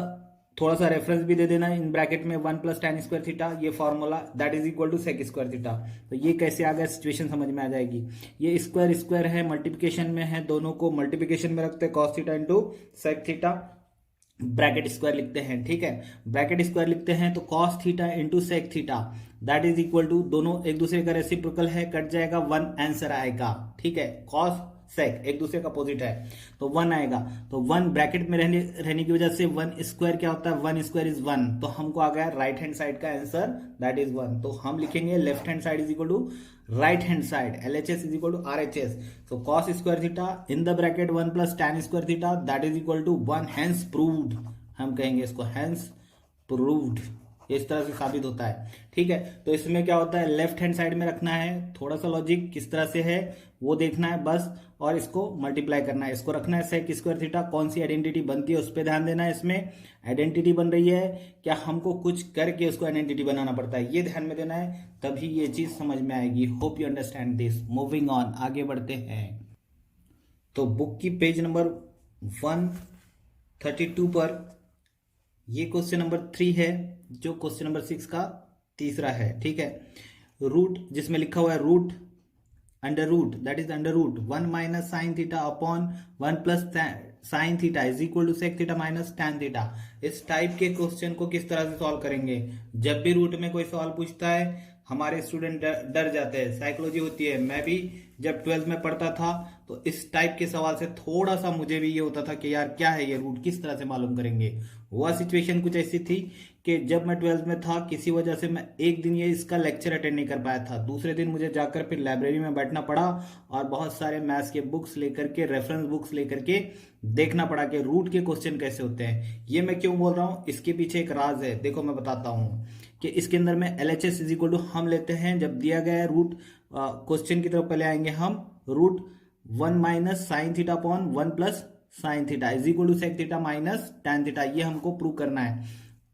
Speaker 1: थोड़ा सा रेफरेंस भी दे देना, इन ब्रैकेट में 1 प्लस टैन स्क्वायर थीटा, ये formula that is equal to sec square theta. तो ये कैसे आ गया, सिचुएशन समझ में आ जाएगी। ये स्क्वायर स्क्वायर है, मल्टीप्लिकेशन में है, दोनों को मल्टीप्लिकेशन में रखते हैं, cos theta into sec theta, bracket square लिखते हैं। ठीक है, ब्रैकेट स्क्वायर लिखते हैं तो cos theta into sec theta that is equal to, दोनों एक दूसरे का रेसिप्रोकल है, कट जाएगा 1 आंसर आएगा। ठीक है, कॉस सेक एक दूसरे का अपोजिट है तो 1 आएगा। तो 1 ब्रैकेट में रहने की वजह से 1 स्क्वायर क्या होता है, 1 स्क्वायर इज 1, तो हमको आ गया राइट हैंड साइड का आंसर दैट इज 1। तो हम लिखेंगे left hand side is equal to right hand side, LHS is equal to RHS। So cos square theta in the bracket 1 plus tan square theta that is equal to 1, hence proved. हम कहेंगे इसको hence proved, इस तरह से साबित होता है। ठीक है, तो इसमें क्या होता है, लेफ्ट हैंड साइड में रखना है, थोड़ा सा लॉजिक किस तरह से है वो देखना है बस, और इसको मल्टीप्लाई करना है। इसको रखना है सेक स्क्वायर थीटा, कौन सी आइडेंटिटी बनती है उस पर ध्यान देना है। इसमें आइडेंटिटी बन रही है क्या, हमको कुछ करके उसको आइडेंटिटी बनाना पड़ता है, ये ध्यान में देना है, तभी ये चीज समझ में आएगी। Hope you understand this. Moving on, आगे बढ़ते हैं। तो बुक की पेज नंबर 132 पर ये क्वेश्चन नंबर 3 है, जो क्वेश्चन नंबर 6 का तीसरा है। ठीक है, रूट जिसमें लिखा हुआ है root under root that is under root 1 minus sine theta upon 1 plus sine theta is equal to sec theta minus tan theta. इस टाइप के क्वेश्चन को किस तरह से सॉल्व करेंगे, जब भी रूट में कोई सवाल पूछता है हमारे स्टूडेंट डर जाते हैं, साइकोलॉजी होती है। मैं भी जब 12th में पढ़ता था तो इस टाइप के सवाल से थोड़ा सा मुझे भी ये होता था कि यार क्या है ये रूट, किस तरह से मालूम करेंगे। वह सिचुएशन कुछ ऐसी थी कि जब मैं 12th में था, किसी वजह से मैं एक दिन ये इसका लेक्चर अटेंड नहीं कर पाया था। दूसरे दिन मुझे जाकर फिर लाइब्रेरी में बैठना पड़ा और बहुत सारे मैथ्स के बुक्स लेकर के, रेफरेंस बुक्स लेकर के देखना पड़ा कि रूट के क्वेश्चन कैसे होते हैं। ये मैं क्यों बोल रहा हूँ, इसके पीछे एक राज है, देखो मैं बताता हूँ कि इसके अंदर में LHS इज इक्वल टू हम लेते हैं, जब दिया गया है रूट, क्वेश्चन की तरफ पहले आएंगे हम, root 1 minus sine theta upon 1 plus sine theta is equal to sec theta minus tan theta, ये हमको प्रूव करना है।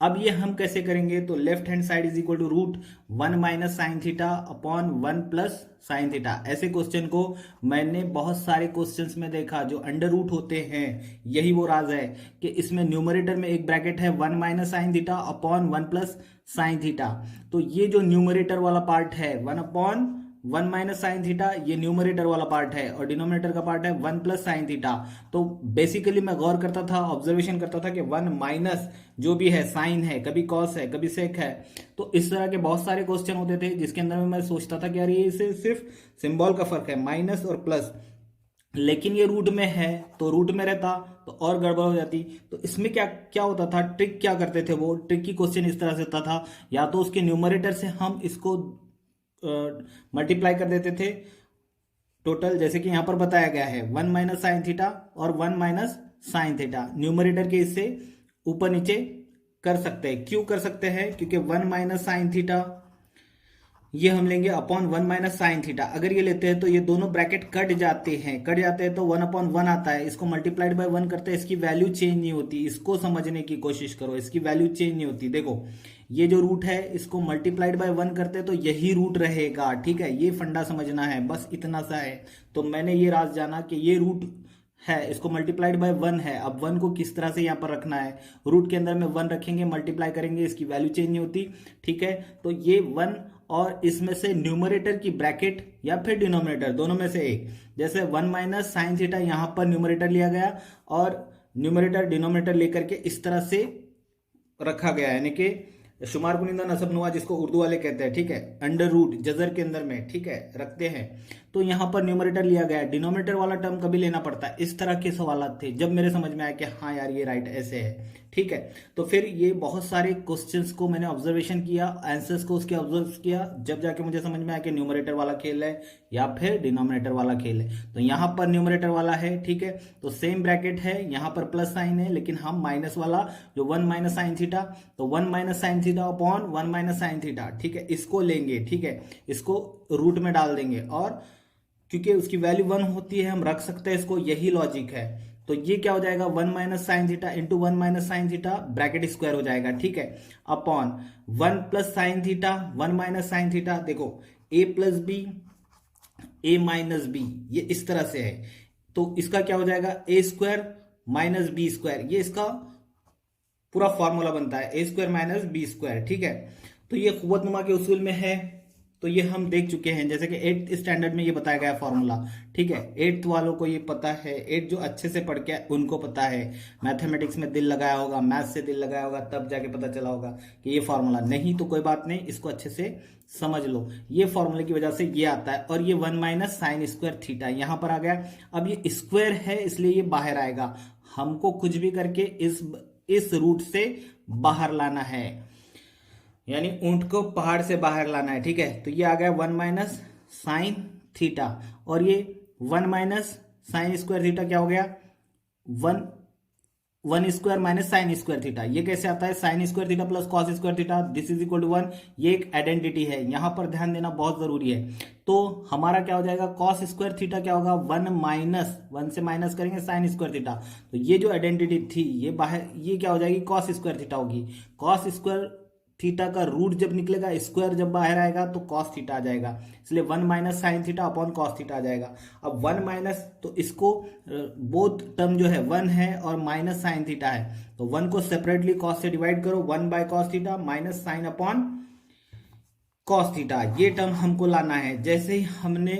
Speaker 1: अब ये हम कैसे करेंगे, तो left hand side is equal to root 1 - sin θ upon 1 + sin θ। ऐसे क्वेश्चन को मैंने बहुत सारे क्वेश्चंस में देखा जो अंडर रूट होते हैं। यही वो राज है कि इसमें न्यूमरेटर में एक ब्रैकेट है 1 - sin θ अपॉन 1 + sin θ। तो ये जो न्यूमरेटर वाला पार्ट है 1/1 - sin θ, ये न्यूमरेटर वाला पार्ट है, और डिनोमिनेटर का पार्ट है 1 + sin θ। तो बेसिकली मैं गौर करता था, ऑब्जर्वेशन करता था कि 1 माइनस जो भी है साइन है, कभी कॉस है, कभी सेक है। तो इस तरह के बहुत सारे क्वेश्चन होते थे जिसके अंदर में मैं सोचता था कि यार ये सिर्फ सिंबल का फर्क है, माइनस और प्लस, लेकिन ये रूट में है तो रूट में रहता तो और गड़बड़ हो जाती। तो इसमें क्या क्या होता था, ट्रिक क्या करते थे, वो ट्रिक की क्वेश्चन इस तरह से होता था, या तो उसके न्यूमरेटर से हम इसको मल्टीप्लाई कर देते थे टोटल, जैसे कि यहां पर बताया गया है 1 - sin θ और 1 - sin θ, न्यूमरेटर के इससे ऊपर नीचे कर सकते हैं। क्यों कर सकते हैं, क्योंकि 1 - sin θ ये हम लेंगे अपॉन 1 - sin θ। अगर ये लेते हैं तो ये दोनों ब्रैकेट कट जाते हैं, तो 1/1 आता है। इसको मल्टीप्लाइड बाय 1 करते हैं, इसकी वैल्यू चेंज नहीं होती। इसको समझने की कोशिश करो, इसकी वैल्यू चेंज नहीं होती। देखो ये जो रूट है इसको मल्टीप्लाइड बाय 1 करते हैं तो यही रूट रहेगा, ठीक है। ये फंडा समझना है, बस इतना सा है। तो मैंने ये राज जाना कि ये रूट है, इसको मल्टीप्लाइड बाय 1 है। अब 1 को किस तरह से यहां पर रखना है, रूट के अंदर में 1 रखेंगे, मल्टीप्लाई करेंगे, इसकी वैल्यू चेंज नहीं होती, ठीक है। तो ये 1 और इसमें से न्यूमरेटर की ब्रैकेट या फिर डिनोमिनेटर, दोनों में से एक। जैसे 1 - sin θ यहां पर न्यूमरेटर लिया गया और न्यूमरेटर डिनोमिनेटर लेकर के इस तरह से रखा गया, यानी कि शुमार कुनिंदा नसब नुआ जिसको उर्दू वाले कहते हैं, ठीक है, अंडर रूट जजर के अंदर में, ठीक है, रखते हैं। तो यहां पर न्यूमरेटर लिया गया है, डिनोमिनेटर वाला टर्म कभी लेना पड़ता है। इस तरह के सवाल थे, जब मेरे समझ में आया कि हाँ यार ये राइट ऐसे है, ठीक है। तो फिर ये बहुत सारे क्वेश्चंस को मैंने ऑब्जर्वेशन किया, आंसर्स को उसके ऑब्जर्व किया, जब जाके मुझे समझ में आया कि न्यूमरेटर वाला खेल है या फिर डिनोमिनेटर वाला खेल है। तो यहां पर न्यूमरेटर वाला है, ठीक है, तो सेम ब्रैकेट है, यहां पर प्लस साइन है, लेकिन हम माइनस वाला जो 1 - sin θ, तो 1 - sin θ अपॉन 1 - sin θ, ठीक है, इसको लेंगे, ठीक है, इसको रूट में डाल देंगे, और क्योंकि उसकी वैल्यू 1 होती है हम रख सकते हैं इसको, यही लॉजिक है। तो ये क्या हो जाएगा 1 - sin θ into 1 - sin θ, bracket square हो जाएगा, ठीक है, अपॉन 1 + sin θ 1 - sin θ। देखो a + b a - b ये इस तरह से है, तो इसका क्या हो जाएगा a² - b², ये इसका पूरा फॉर्मूला बनता है a² - b², ठीक है। तो ये कुव्वतनुमा के उसूल में है, तो ये हम देख चुके हैं, जैसे कि 8th स्टैंडर्ड में ये बताया गया फॉर्मूला, ठीक है। 8th वालों को ये पता है, 8 जो अच्छे से पढ़ के उनको पता है, मैथमेटिक्स में दिल लगाया होगा, मैथ्स से दिल लगाया होगा, तब जाके पता चला होगा कि ये फॉर्मूला, नहीं तो कोई बात नहीं, इसको अच्छे से समझ लो। ये फॉर्मूले की वजह से ये आता है, और ये 1 - sin² θ यहां पर आ गया। अब ये स्क्वायर है इसलिए ये बाहर आएगा, हमको कुछ भी करके इस रूट से बाहर लाना है, यानी ऊंट को पहाड़ से बाहर लाना है, ठीक है। तो ये आ गया 1 - sin θ, और ये 1 - sin² θ क्या हो गया 1² - sin² θ। ये कैसे आता है sin² θ plus cos² θ, this is equal to 1। ये एक आइडेंटिटी है, यहां पर ध्यान देना बहुत जरूरी है। तो हमारा क्या हो जाएगा cos² θ क्या होगा 1 से माइनस करेंगे sin² θ। तो ये जो आइडेंटिटी थी ये बाहर, ये क्या हो जाएगी cos² θ होगी। cos² थीटा का रूट जब निकलेगा, स्क्वायर जब बाहर आएगा तो कॉस थीटा आ जाएगा, इसलिए 1 - sin θ अपॉन कॉस थीटा आ जाएगा। अब 1 माइनस, तो इसको बोथ टर्म जो है 1 है और माइनस साइन थीटा है, तो 1 को सेपरेटली कॉस से डिवाइड करो, 1/cos theta minus sign upon cos theta, ये टर्म हमको लाना है। जैसे ही हमने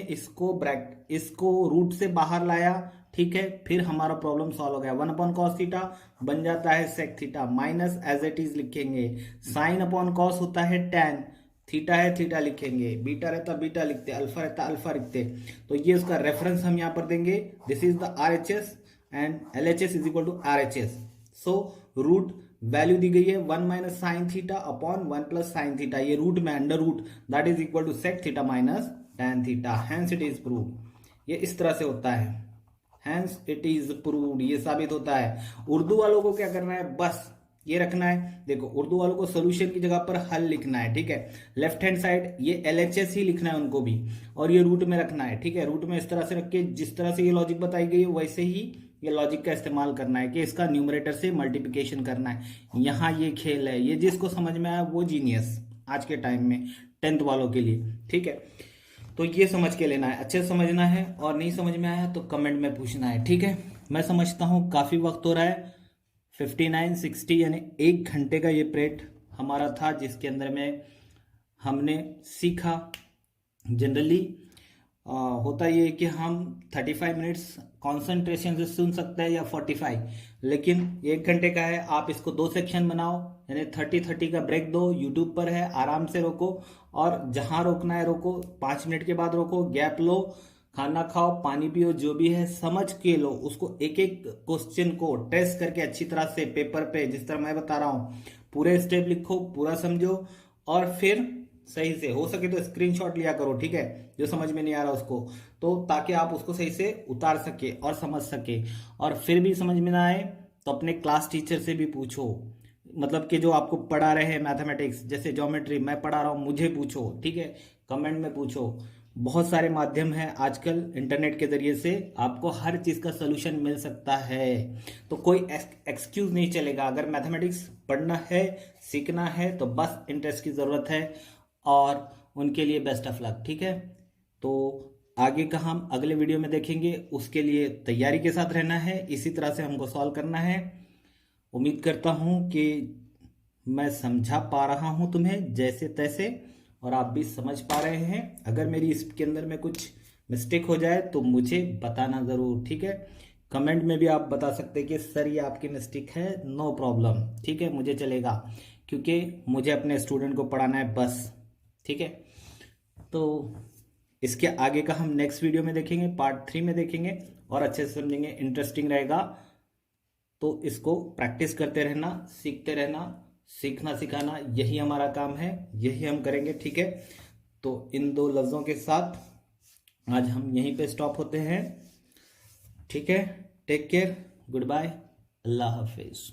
Speaker 1: इसको रूट से बाहर लाया, ठीक है, फिर हमारा प्रॉब्लम सॉल्व हो गया। 1/cos थीटा बन जाता है sec theta, minus as it is लिखेंगे, साइन अपॉन कॉस होता है tan, थीटा है थीटा लिखेंगे, बीटा रहता बीटा लिखते, अल्फा रहता अल्फा लिखते। तो ये उसका रेफरेंस हम यहां पर देंगे, this is the RHS and LHS is equal to RHS। So root value दी गई है 1 - sin θ अपॉन 1 + sin θ, ये रूट में under root, that is equal to sec theta minus tan theta, hence it is proved. ये इस तरह से होता है, हेंस इट इज प्रूव्ड, ये साबित होता है। उर्दू वालों को क्या करना है, बस ये रखना है। देखो उर्दू वालों को सोल्यूशन की जगह पर हल लिखना है, ठीक है, लेफ्ट हैंड साइड ये LHS ही लिखना है उनको भी, और ये रूट में रखना है, ठीक है। रूट में इस तरह से रख के जिस तरह से ये लॉजिक बताई गई है वैसे ही ये लॉजिक का इस्तेमाल करना है कि इसका न्यूमरेटर से मल्टीप्लिकेशन करना है। यहाँ ये खेल है, ये जिसको समझ में आया वो जीनियस आज के टाइम में 10th वालों के लिए, ठीक है। तो ये समझ के लेना है, अच्छे से समझना है, और नहीं समझ में आया तो कमेंट में पूछना है, ठीक है। मैं समझता हूँ काफ़ी वक्त हो रहा है, 59-60 यानी 1 घंटे का ये पीरियड हमारा था, जिसके अंदर में हमने सीखा। जनरली होता ये है कि हम 35 मिनट्स कंसंट्रेशन से सुन सकते हैं या 45, लेकिन 1 घंटे का है। आप इसको 2 सेक्शन बनाओ, यानी 30-30 का ब्रेक दो। यूट्यूब पर है, आराम से रोको, और जहां रोकना है रोको, 5 मिनट के बाद रोको, गैप लो, खाना खाओ, पानी पियो, जो भी है समझ के लो उसको। एक एक क्वेश्चन को टेस्ट करके अच्छी तरह से पेपर पे, जिस तरह मैं बता रहा हूँ, पूरे स्टेप लिखो, पूरा समझो, और फिर सही से हो सके तो स्क्रीनशॉट लिया करो, ठीक है, जो समझ में नहीं आ रहा उसको, तो ताकि आप उसको सही से उतार सके और समझ सके। और फिर भी समझ में ना आए तो अपने क्लास टीचर से भी पूछो, मतलब कि जो आपको पढ़ा रहे हैं मैथमेटिक्स, जैसे ज्योमेट्री मैं पढ़ा रहा हूँ, मुझे पूछो, ठीक है, कमेंट में पूछो। बहुत सारे माध्यम हैं आजकल, इंटरनेट के जरिए से आपको हर चीज़ का सोल्यूशन मिल सकता है। तो कोई एक्सक्यूज नहीं चलेगा। अगर मैथमेटिक्स पढ़ना है, सीखना है, तो बस इंटरेस्ट की ज़रूरत है, और उनके लिए बेस्ट ऑफ लक, ठीक है। तो आगे का हम अगले वीडियो में देखेंगे, उसके लिए तैयारी के साथ रहना है, इसी तरह से हमको सॉल्व करना है। उम्मीद करता हूँ कि मैं समझा पा रहा हूँ तुम्हें जैसे तैसे, और आप भी समझ पा रहे हैं। अगर मेरी इसके अंदर में कुछ मिस्टेक हो जाए तो मुझे बताना ज़रूर, ठीक है। कमेंट में भी आप बता सकते हैं कि सर ये आपकी मिस्टेक है, नो प्रॉब्लम, ठीक है, मुझे चलेगा, क्योंकि मुझे अपने स्टूडेंट को पढ़ाना है बस, ठीक है। तो इसके आगे का हम नेक्स्ट वीडियो में देखेंगे, पार्ट 3 में देखेंगे, और अच्छे से समझेंगे, इंटरेस्टिंग रहेगा। तो इसको प्रैक्टिस करते रहना, सीखते रहना, सीखना सिखाना यही हमारा काम है, यही हम करेंगे, ठीक है। तो इन 2 लफ्ज़ों के साथ आज हम यहीं पे स्टॉप होते हैं, ठीक है। टेक केयर, गुड बाय, अल्लाह हाफिज़।